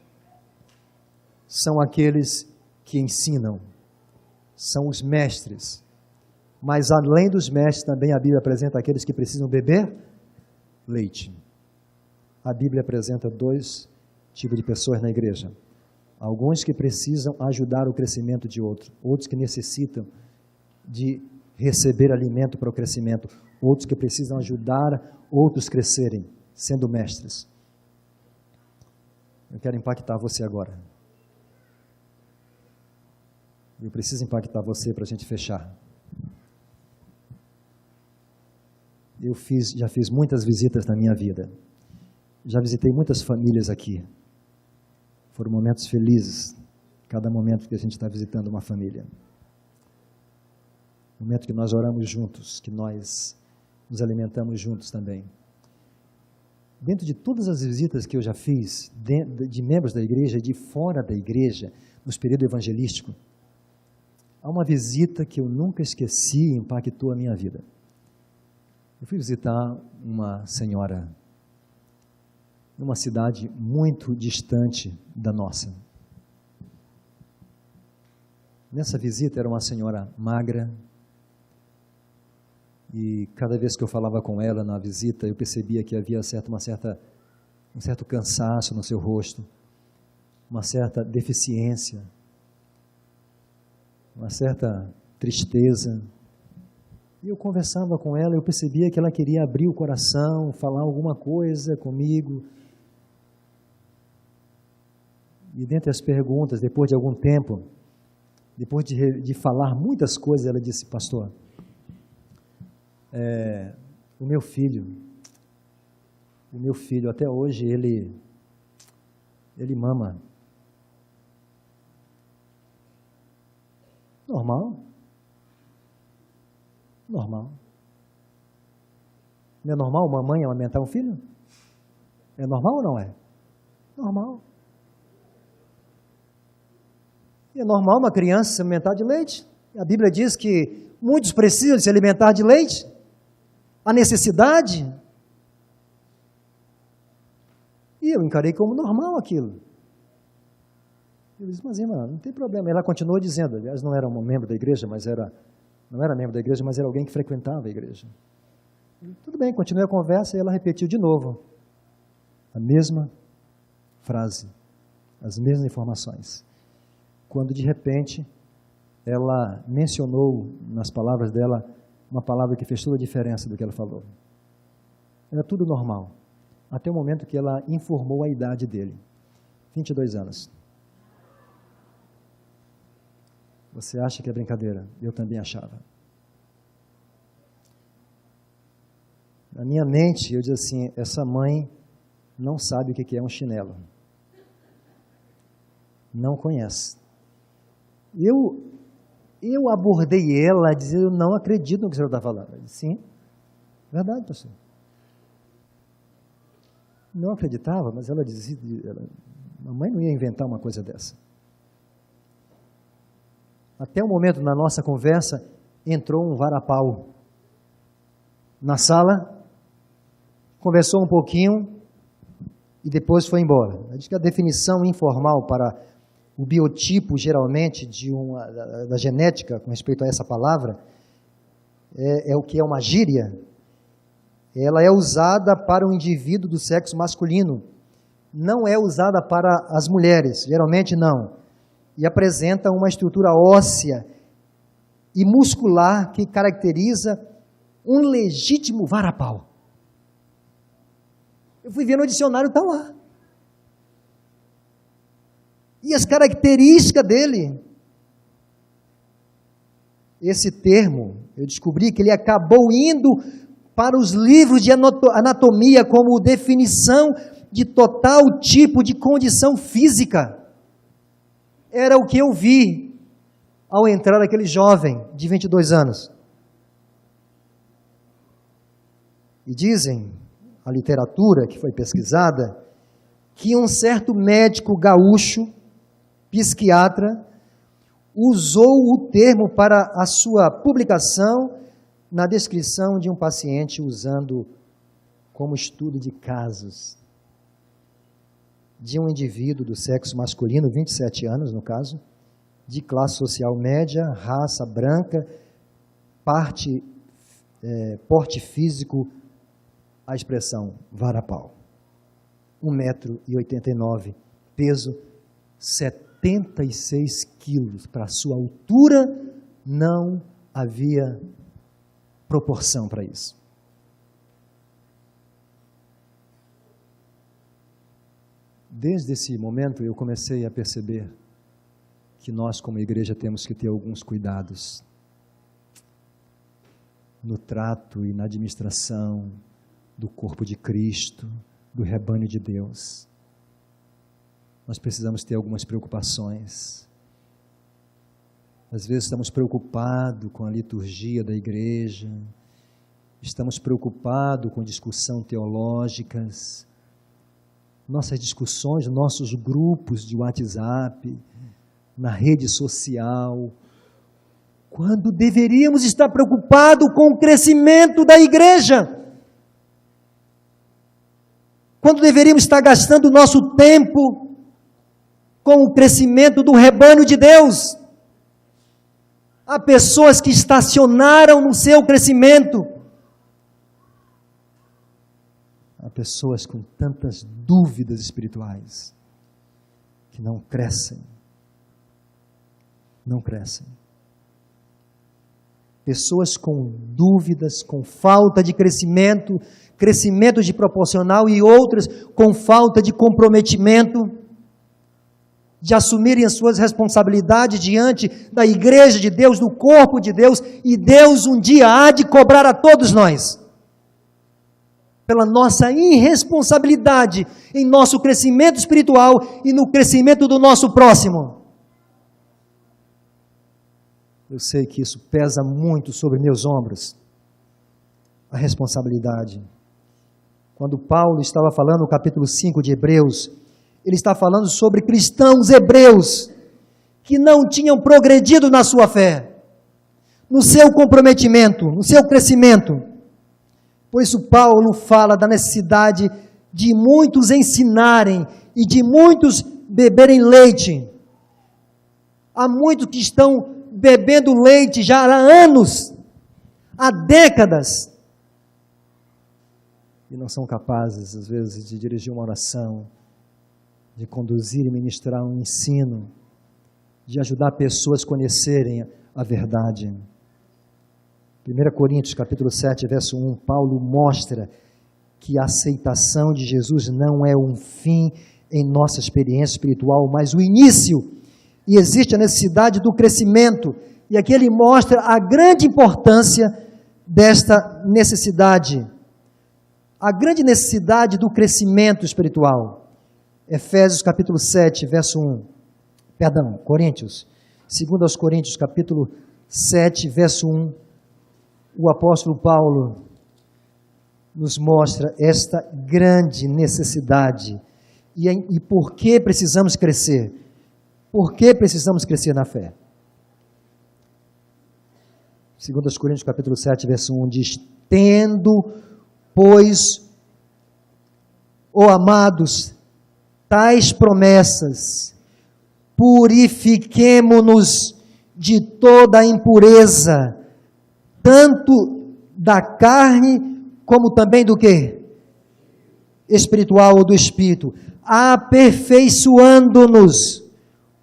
São aqueles que ensinam, são os mestres. Mas além dos mestres, também a Bíblia apresenta aqueles que precisam beber leite. A Bíblia apresenta dois tipos de pessoas na igreja. Alguns que precisam ajudar o crescimento de outros, outros que necessitam de receber alimento para o crescimento, outros que precisam ajudar outros a crescerem, sendo mestres. Eu quero impactar você agora. Eu preciso impactar você para a gente fechar. Já fiz muitas visitas na minha vida. Já visitei muitas famílias aqui. Foram momentos felizes, cada momento que a gente está visitando uma família. Momento que nós oramos juntos, que nós nos alimentamos juntos também. Dentro de todas as visitas que eu já fiz, de membros da igreja e de fora da igreja, nos períodos evangelísticos, há uma visita que eu nunca esqueci e impactou a minha vida. Eu fui visitar uma senhora numa cidade muito distante da nossa. Nessa visita era uma senhora magra, e cada vez que eu falava com ela na visita, eu percebia que havia um certo cansaço no seu rosto, uma certa deficiência, uma certa tristeza. E eu conversava com ela, eu percebia que ela queria abrir o coração, falar alguma coisa comigo. E dentre as perguntas, depois de algum tempo, depois de falar muitas coisas, ela disse: pastor, o meu filho, até hoje, ele mama. Normal. Normal. Não é normal uma mãe amamentar um filho? É normal ou não é? Normal. E é normal uma criança se alimentar de leite. A Bíblia diz que muitos precisam se alimentar de leite. A necessidade. E eu encarei como normal aquilo. Eu disse: mas irmã, não tem problema. Ela continuou dizendo, aliás, não era um membro da igreja, não era membro da igreja, mas era alguém que frequentava a igreja. Tudo bem, continuei a conversa e ela repetiu de novo a mesma frase, as mesmas informações. Quando de repente ela mencionou nas palavras dela uma palavra que fez toda a diferença do que ela falou. Era tudo normal, até o momento que ela informou a idade dele, 22 anos. Você acha que é brincadeira? Eu também achava. Na minha mente, eu dizia assim: essa mãe não sabe o que é um chinelo. Não conhece. Eu abordei ela, dizendo: eu não acredito no que o senhor está falando. Eu disse: sim, verdade, pastor. Não acreditava, mas ela dizia: a mãe não ia inventar uma coisa dessa. Até o momento na nossa conversa, entrou um varapau na sala, conversou um pouquinho e depois foi embora. Diz que a definição informal para o biotipo, geralmente, da genética, com respeito a essa palavra, é o que é uma gíria. Ela é usada para o indivíduo do sexo masculino. Não é usada para as mulheres, geralmente não. E apresenta uma estrutura óssea e muscular que caracteriza um legítimo varapau. Eu fui ver no dicionário, está lá. E as características dele. Esse termo, eu descobri que ele acabou indo para os livros de anatomia como definição de total tipo de condição física. Era o que eu vi ao entrar aquele jovem de 22 anos. E dizem, a literatura que foi pesquisada, que um certo médico gaúcho, psiquiatra, usou o termo para a sua publicação na descrição de um paciente, usando como estudo de casos de um indivíduo do sexo masculino, 27 anos no caso, de classe social média, raça branca, porte físico, a expressão varapau. 1,89 m, peso 76 quilos. Para a sua altura, não havia proporção para isso. Desde esse momento eu comecei a perceber que nós como igreja temos que ter alguns cuidados no trato e na administração do corpo de Cristo, do rebanho de Deus. Nós precisamos ter algumas preocupações. Às vezes estamos preocupados com a liturgia da igreja, estamos preocupados com discussões teológicas, nossas discussões, nossos grupos de WhatsApp, na rede social, quando deveríamos estar preocupados com o crescimento da igreja, quando deveríamos estar gastando o nosso tempo com o crescimento do rebanho de Deus. Há pessoas que estacionaram no seu crescimento. Há pessoas com tantas dúvidas espirituais que não crescem. Não crescem. Pessoas com dúvidas, com falta de crescimento de proporcional, e outras com falta de comprometimento, de assumirem as suas responsabilidades diante da igreja de Deus, do corpo de Deus, e Deus um dia há de cobrar a todos nós, pela nossa irresponsabilidade em nosso crescimento espiritual e no crescimento do nosso próximo. Eu sei que isso pesa muito sobre meus ombros, a responsabilidade. Quando Paulo estava falando no capítulo 5 de Hebreus, ele está falando sobre cristãos hebreus que não tinham progredido na sua fé, no seu comprometimento, no seu crescimento. Por isso Paulo fala da necessidade de muitos ensinarem e de muitos beberem leite. Há muitos que estão bebendo leite já há anos, há décadas, e não são capazes, às vezes, de dirigir uma oração, de conduzir e ministrar um ensino, de ajudar pessoas a conhecerem a verdade. 1 Coríntios, capítulo 7, verso 1, Paulo mostra que a aceitação de Jesus não é um fim em nossa experiência espiritual, mas o início, e existe a necessidade do crescimento, e aqui ele mostra a grande importância desta necessidade, a grande necessidade do crescimento espiritual. Efésios capítulo 7, verso 1, Coríntios, 2 Coríntios capítulo 7, verso 1, o apóstolo Paulo nos mostra esta grande necessidade, e por que precisamos crescer? Por que precisamos crescer na fé? 2 Coríntios capítulo 7, verso 1 diz: tendo, pois, ó amados, tais promessas, purifiquemo-nos de toda a impureza, tanto da carne, como também do quê? Espiritual ou do Espírito, aperfeiçoando-nos,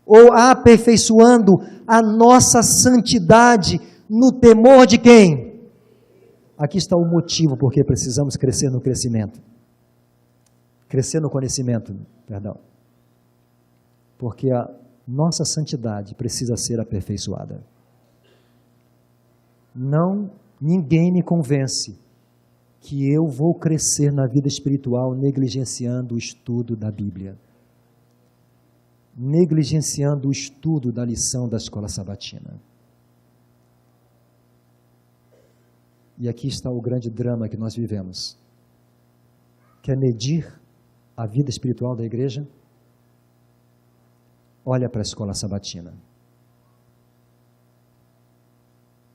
ou aperfeiçoando a nossa santidade no temor de quem? Aqui está o motivo porque precisamos crescer no crescimento. Crescer no conhecimento, perdão. Porque a nossa santidade precisa ser aperfeiçoada. Ninguém me convence que eu vou crescer na vida espiritual negligenciando o estudo da Bíblia, negligenciando o estudo da lição da escola sabatina. E aqui está o grande drama que nós vivemos. Quer medir a vida espiritual da igreja? Olha para a escola sabatina.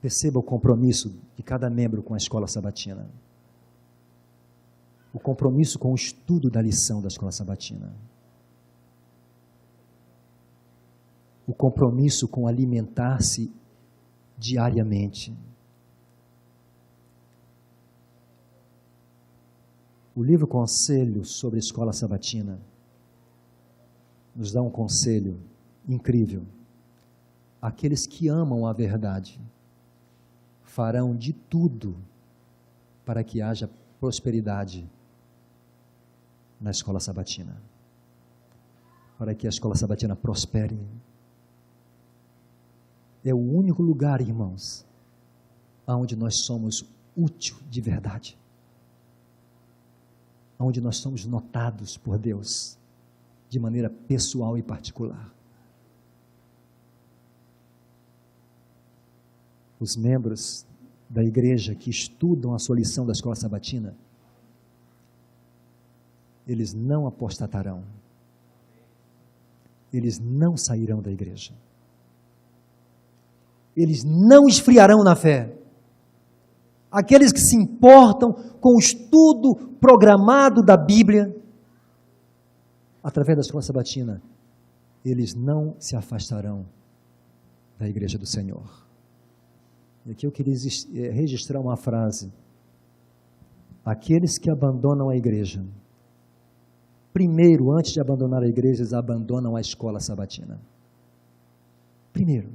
Perceba o compromisso de cada membro com a escola sabatina. O compromisso com o estudo da lição da escola sabatina. O compromisso com alimentar-se diariamente. O livro Conselho sobre a Escola Sabatina nos dá um conselho incrível. Aqueles que amam a verdade farão de tudo para que haja prosperidade na escola sabatina, para que a escola sabatina prospere. É o único lugar, irmãos, onde nós somos úteis de verdade, onde nós somos notados por Deus de maneira pessoal e particular. Os membros da igreja que estudam a sua lição da escola sabatina, eles não apostatarão, eles não sairão da igreja, eles não esfriarão na fé. Aqueles que se importam com o estudo programado da Bíblia, através da escola sabatina, eles não se afastarão da igreja do Senhor. E aqui eu queria registrar uma frase. Aqueles que abandonam a igreja, primeiro, antes de abandonar a igreja, eles abandonam a escola sabatina. Primeiro,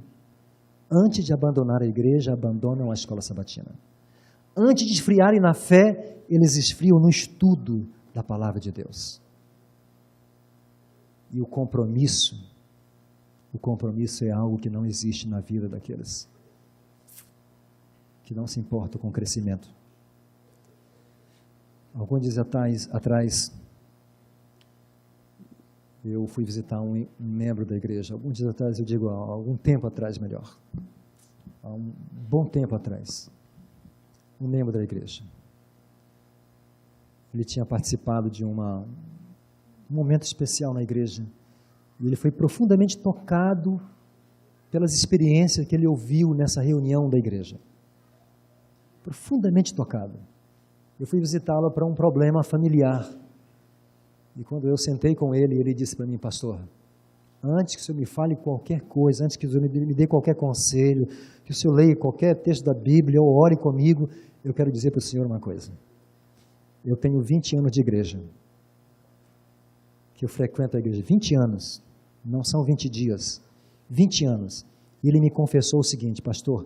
antes de abandonar a igreja, abandonam a escola sabatina. Antes de esfriarem na fé, eles esfriam no estudo da palavra de Deus. E o compromisso é algo que não existe na vida daqueles que não se importam com o crescimento. Alguns dias atrás, eu fui visitar um membro da igreja. Alguns dias atrás, eu digo, há algum tempo atrás, melhor. Há um bom tempo atrás. Um membro da igreja. Ele tinha participado de um momento especial na igreja. E ele foi profundamente tocado pelas experiências que ele ouviu nessa reunião da igreja. Profundamente tocado. Eu fui visitá-lo para um problema familiar. E quando eu sentei com ele, ele disse para mim: pastor, antes que o senhor me fale qualquer coisa, antes que o senhor me dê qualquer conselho, que o senhor leia qualquer texto da Bíblia ou ore comigo, eu quero dizer para o senhor uma coisa. Eu tenho 20 anos de igreja, que eu frequento a igreja, 20 anos, não são 20 dias, 20 anos. E ele me confessou o seguinte: pastor,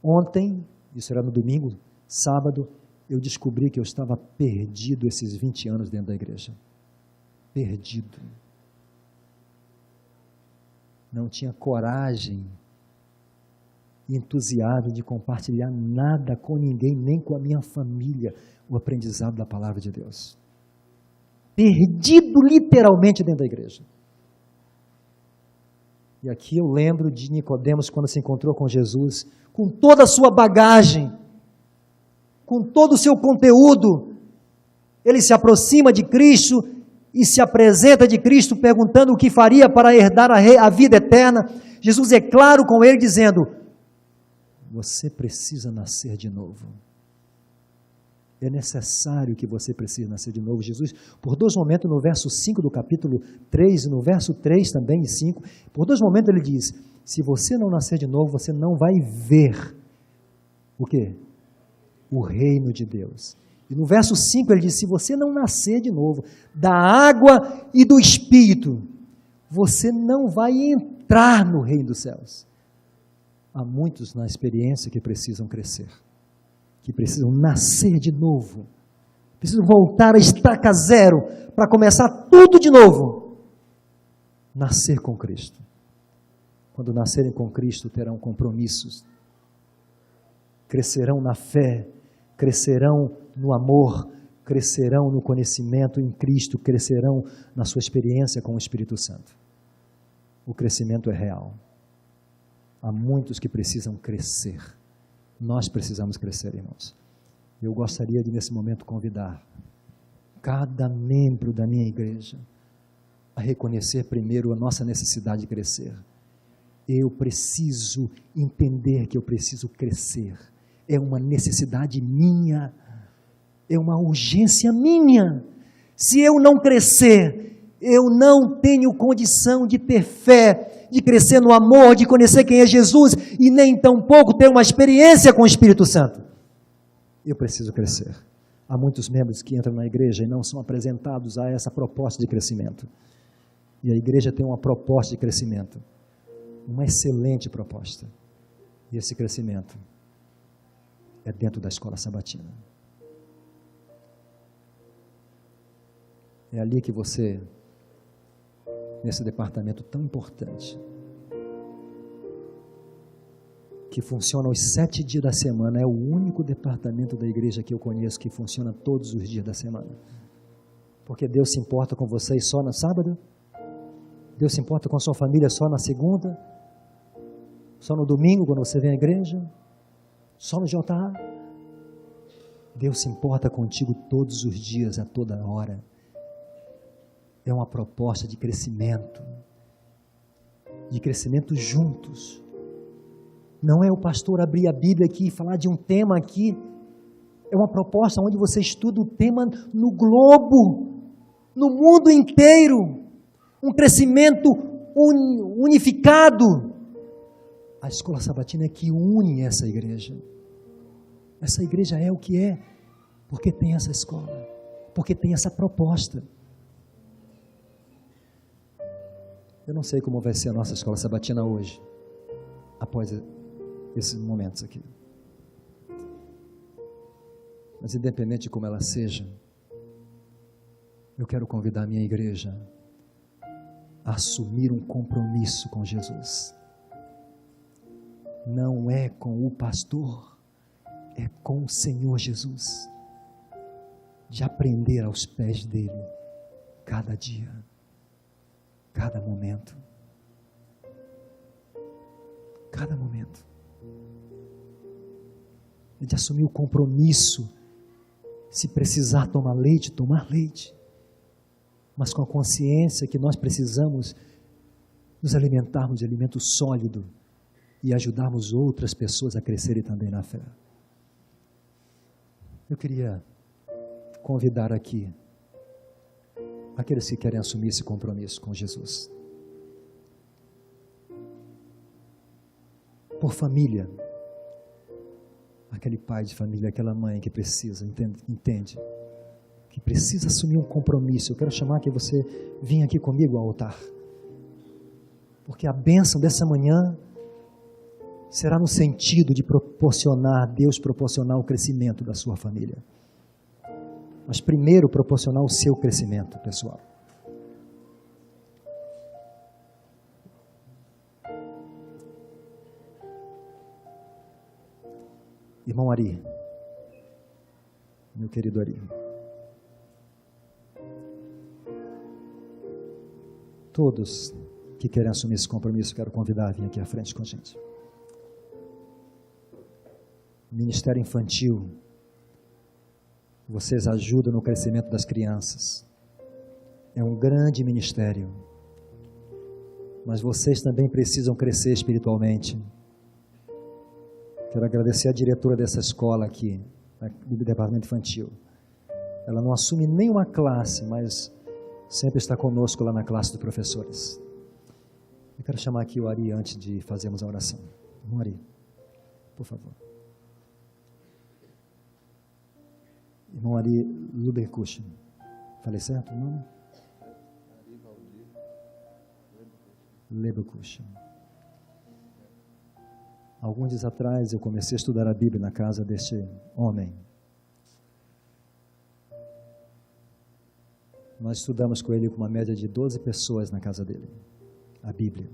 ontem, isso era no domingo, sábado, eu descobri que eu estava perdido esses 20 anos dentro da igreja. Perdido. Não tinha coragem e entusiasmo de compartilhar nada com ninguém, nem com a minha família, o aprendizado da palavra de Deus. Perdido literalmente dentro da igreja. E aqui eu lembro de Nicodemos quando se encontrou com Jesus, com toda a sua bagagem, com todo o seu conteúdo. Ele se aproxima de Cristo e se apresenta de Cristo perguntando o que faria para herdar a vida eterna. Jesus é claro com ele dizendo: Você precisa nascer de novo. É necessário que você precise nascer de novo. Jesus, por 2 momentos, no verso 5 do capítulo 3, e no verso 3 também, e 5, por 2 momentos ele diz, se você não nascer de novo, você não vai ver o quê? O reino de Deus. E no verso 5 ele diz, se você não nascer de novo, da água e do Espírito, você não vai entrar no reino dos céus. Há muitos na experiência que precisam crescer, que precisam nascer de novo, precisam voltar a estaca zero, para começar tudo de novo. Nascer com Cristo. Quando nascerem com Cristo, terão compromissos, crescerão na fé, crescerão no amor, crescerão no conhecimento em Cristo, crescerão na sua experiência com o Espírito Santo. O crescimento é real. Há muitos que precisam crescer. Nós precisamos crescer, irmãos. Eu gostaria de, nesse momento, convidar cada membro da minha igreja a reconhecer primeiro a nossa necessidade de crescer. Eu preciso entender que eu preciso crescer. É uma necessidade minha, é uma urgência minha. Se eu não crescer, eu não tenho condição de ter fé, de crescer no amor, de conhecer quem é Jesus e nem tampouco ter uma experiência com o Espírito Santo. Eu preciso crescer. Há muitos membros que entram na igreja e não são apresentados a essa proposta de crescimento. E a igreja tem uma proposta de crescimento, uma excelente proposta. E esse crescimento é dentro da escola sabatina. É ali que você, nesse departamento tão importante, que funciona os 7 dias da semana, é o único departamento da igreja que eu conheço que funciona todos os dias da semana. Porque Deus se importa com vocês só no sábado? Deus se importa com a sua família só na segunda? Só no domingo, quando você vem à igreja? Só no JA? Deus se importa contigo todos os dias, a toda hora. É uma proposta de crescimento juntos. Não é o pastor abrir a Bíblia aqui e falar de um tema aqui. É uma proposta onde você estuda o tema no globo, no mundo inteiro. Um crescimento unificado. A escola sabatina é que une essa igreja. Essa igreja é o que é, porque tem essa escola, porque tem essa proposta. Eu não sei como vai ser a nossa escola sabatina hoje, após esses momentos aqui. Mas independente de como ela seja, eu quero convidar a minha igreja a assumir um compromisso com Jesus. Não é com o pastor, é com o Senhor Jesus. De aprender aos pés dele, cada dia, cada momento. Cada momento. E de assumir o compromisso, se precisar tomar leite, mas com a consciência que nós precisamos nos alimentarmos de alimento sólido e ajudarmos outras pessoas a crescerem também na fé. Eu queria convidar aqui aqueles que querem assumir esse compromisso com Jesus. Por família, aquele pai de família, aquela mãe que precisa, entende, que precisa assumir um compromisso. Eu quero chamar que você venha aqui comigo ao altar, porque a bênção dessa manhã será no sentido de Deus proporcionar o crescimento da sua família. Mas primeiro proporcionar o seu crescimento pessoal. Irmão Ari, meu querido Ari, todos que querem assumir esse compromisso, quero convidar a vir aqui à frente com a gente. Ministério infantil, vocês ajudam no crescimento das crianças. É um grande ministério, mas vocês também precisam crescer espiritualmente. Quero agradecer a diretora dessa escola aqui, do departamento infantil. Ela não assume nenhuma classe, mas sempre está conosco lá na classe dos professores. Eu quero chamar aqui o Ari antes de fazermos a oração. Irmão Ari, por favor. Irmão Ari Lubercucci. Falei certo o nome? Lebercucci. Alguns dias atrás eu comecei a estudar a Bíblia na casa deste homem. Nós estudamos com ele com uma média de 12 pessoas na casa dele, a Bíblia.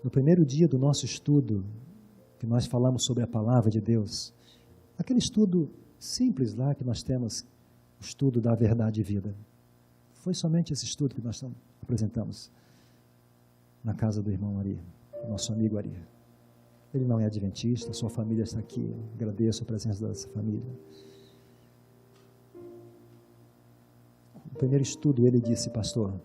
No primeiro dia do nosso estudo, que nós falamos sobre a palavra de Deus, aquele estudo simples lá que nós temos, o estudo da verdade e vida. Foi somente esse estudo que nós apresentamos na casa do irmão Ari, nosso amigo Ari. Ele não é adventista, sua família está aqui, agradeço a presença dessa família. No primeiro estudo ele disse, pastor,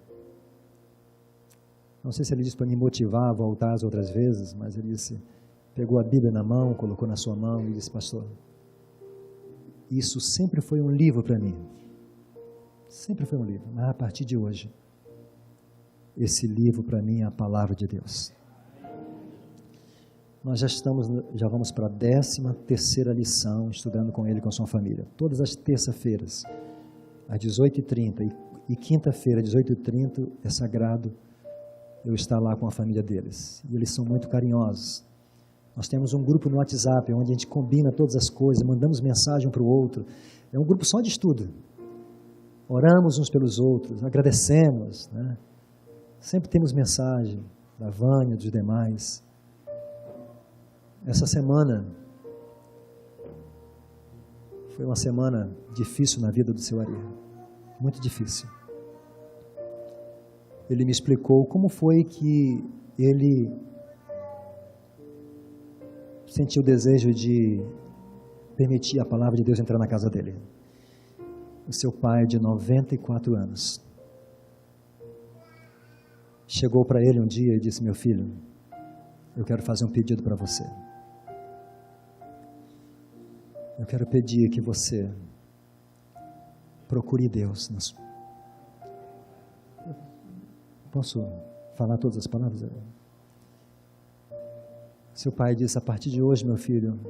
não sei se ele disse para me motivar a voltar as outras vezes, mas ele disse, pegou a Bíblia na mão, colocou na sua mão e disse, pastor, isso sempre foi um livro para mim. Sempre foi um livro, mas a partir de hoje, esse livro para mim é a palavra de Deus. Nós já vamos para a 13ª lição, estudando com ele e com a sua família. Todas as terças-feiras, às 18h30 e quinta-feira, às 18h30, é sagrado eu estar lá com a família deles. E eles são muito carinhosos. Nós temos um grupo no WhatsApp, onde a gente combina todas as coisas, mandamos mensagem um para o outro. É um grupo só de estudo. Oramos uns pelos outros, agradecemos, né? Sempre temos mensagem da Vânia, dos demais. Essa semana foi uma semana difícil na vida do seu Ari, muito difícil. Ele me explicou como foi que ele sentiu o desejo de permitir a palavra de Deus entrar na casa dele. O seu pai, de 94 anos, chegou para ele um dia e disse, meu filho, eu quero fazer um pedido para você. Eu quero pedir que você procure Deus. Posso falar todas as palavras? Seu pai disse, a partir de hoje, meu filho,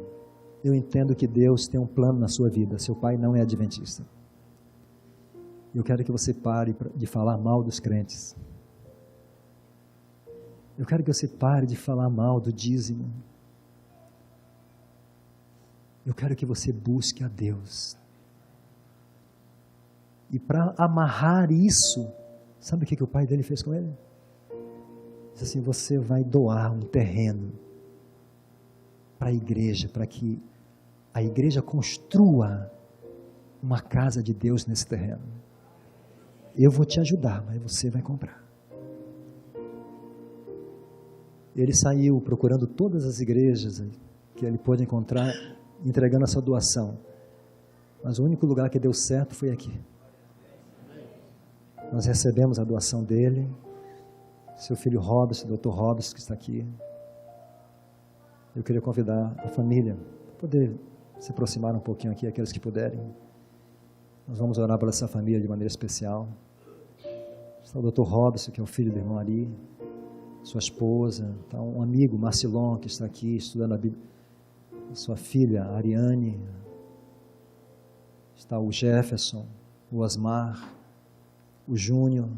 eu entendo que Deus tem um plano na sua vida. Seu pai não é adventista. Eu quero que você pare de falar mal dos crentes. Eu quero que você pare de falar mal do dízimo. Eu quero que você busque a Deus. E para amarrar isso, sabe o que o pai dele fez com ele? Disse assim, você vai doar um terreno para a igreja, para que a igreja construa uma casa de Deus nesse terreno. Eu vou te ajudar, mas você vai comprar. Ele saiu procurando todas as igrejas que ele pôde encontrar, entregando essa doação. Mas o único lugar que deu certo foi aqui. Nós recebemos a doação dele, seu filho Robson, o Dr. Robson, que está aqui. Eu queria convidar a família para poder se aproximar um pouquinho aqui, aqueles que puderem. Nós vamos orar por essa família de maneira especial. Está o Dr. Robson, que é o filho do irmão Ari, sua esposa, está um amigo, Marcilon, que está aqui estudando a Bíblia, sua filha, Ariane, está o Jefferson, o Osmar, o Júnior,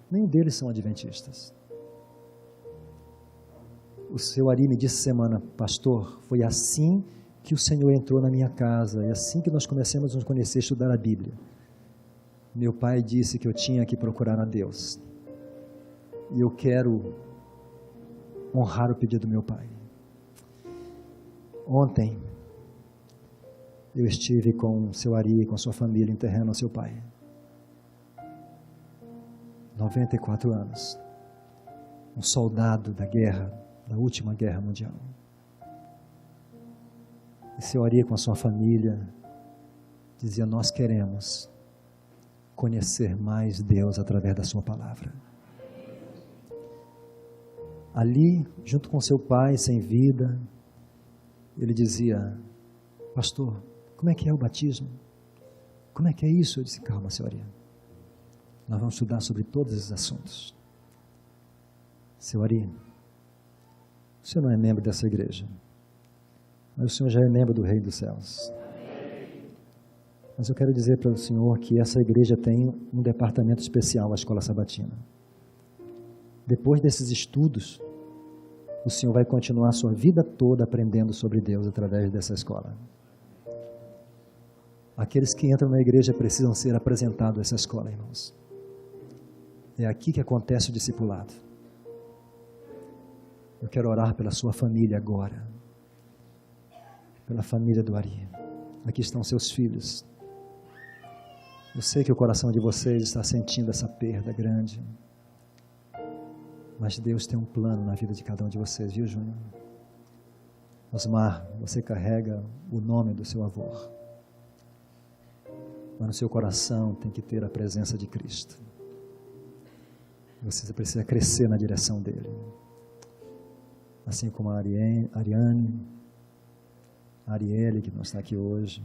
nenhum deles são adventistas. O seu Ari me disse semana, pastor, foi assim que o Senhor entrou na minha casa, e assim que nós começamos a nos conhecer, estudar a Bíblia. Meu pai disse que eu tinha que procurar a Deus. E eu quero honrar o pedido do meu pai. Ontem, eu estive com o seu Ari, com a sua família, enterrando o seu pai. 94 anos. Um soldado da guerra, da última guerra mundial. E seu Ari, com a sua família, dizia, nós queremos conhecer mais Deus através da sua palavra. ali, junto com seu pai, sem vida, ele dizia: pastor, como é que é o batismo? Como é que é isso? Eu disse: calma, senhoria. Nós vamos estudar sobre todos esses assuntos. Seu Ari, o senhor não é membro dessa igreja, mas o senhor já é membro do Reino dos Céus. Mas eu quero dizer para o senhor que essa igreja tem um departamento especial, a Escola Sabatina. Depois desses estudos, o senhor vai continuar a sua vida toda aprendendo sobre Deus através dessa escola. Aqueles que entram na igreja precisam ser apresentados a essa escola, irmãos. É aqui que acontece o discipulado. Eu quero orar pela sua família agora, pela família do Ari. Aqui estão seus filhos. Eu sei que o coração de vocês está sentindo essa perda grande, mas Deus tem um plano na vida de cada um de vocês, viu, Júnior? Osmar, você carrega o nome do seu avô, mas no seu coração tem que ter a presença de Cristo. Você precisa crescer na direção dele, assim como a Ariane, a Arielle, que não está aqui hoje.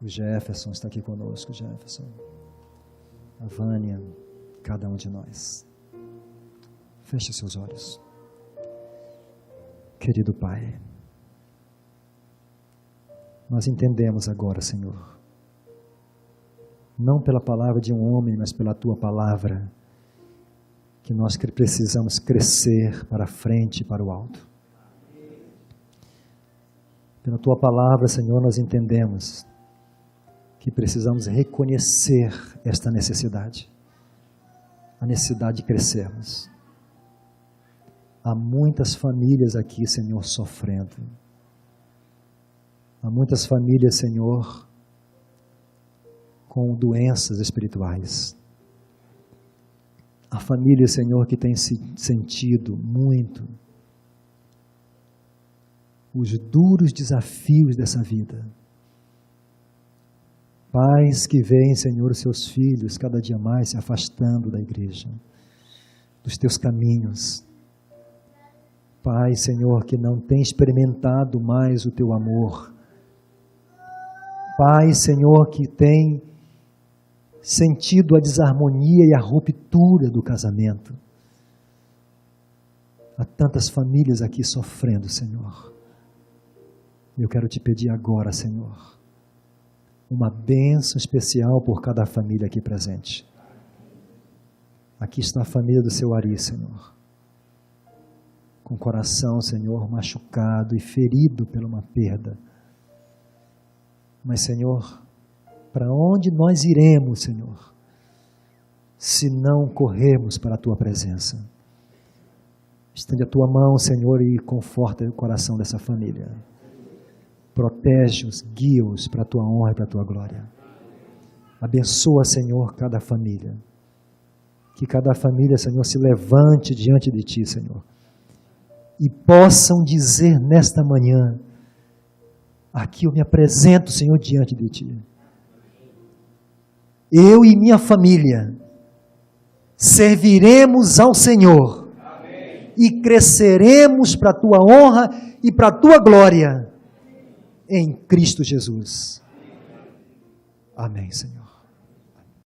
O Jefferson está aqui conosco, Jefferson. A Vânia, cada um de nós. Feche seus olhos. Querido Pai, nós entendemos agora, Senhor, não pela palavra de um homem, mas pela Tua palavra, que nós precisamos crescer para frente e para o alto. Pela Tua palavra, Senhor, nós entendemos que precisamos reconhecer esta necessidade, a necessidade de crescermos. Há muitas famílias aqui, Senhor, sofrendo. Há muitas famílias, Senhor, com doenças espirituais. Há famílias, Senhor, que têm sentido muito os duros desafios dessa vida. Pais que veem, Senhor, os seus filhos cada dia mais se afastando da igreja, dos teus caminhos. Pai, Senhor, que não tem experimentado mais o teu amor. Pai, Senhor, que tem sentido a desarmonia e a ruptura do casamento. Há tantas famílias aqui sofrendo, Senhor. Eu quero te pedir agora, Senhor, uma bênção especial por cada família aqui presente. Aqui está a família do seu Ari, Senhor, com o coração, Senhor, machucado e ferido por uma perda. Mas, Senhor, para onde nós iremos, Senhor, se não corrermos para a Tua presença? Estende a Tua mão, Senhor, e conforta o coração dessa família. Protege-os, guia-os para a Tua honra e para a Tua glória. Abençoa, Senhor, cada família. Que cada família, Senhor, se levante diante de Ti, Senhor, e possam dizer nesta manhã: aqui eu me apresento, Senhor, diante de Ti. Eu e minha família serviremos ao Senhor. Amém. E cresceremos para a Tua honra e para a Tua glória, em Cristo Jesus. Amém, Senhor.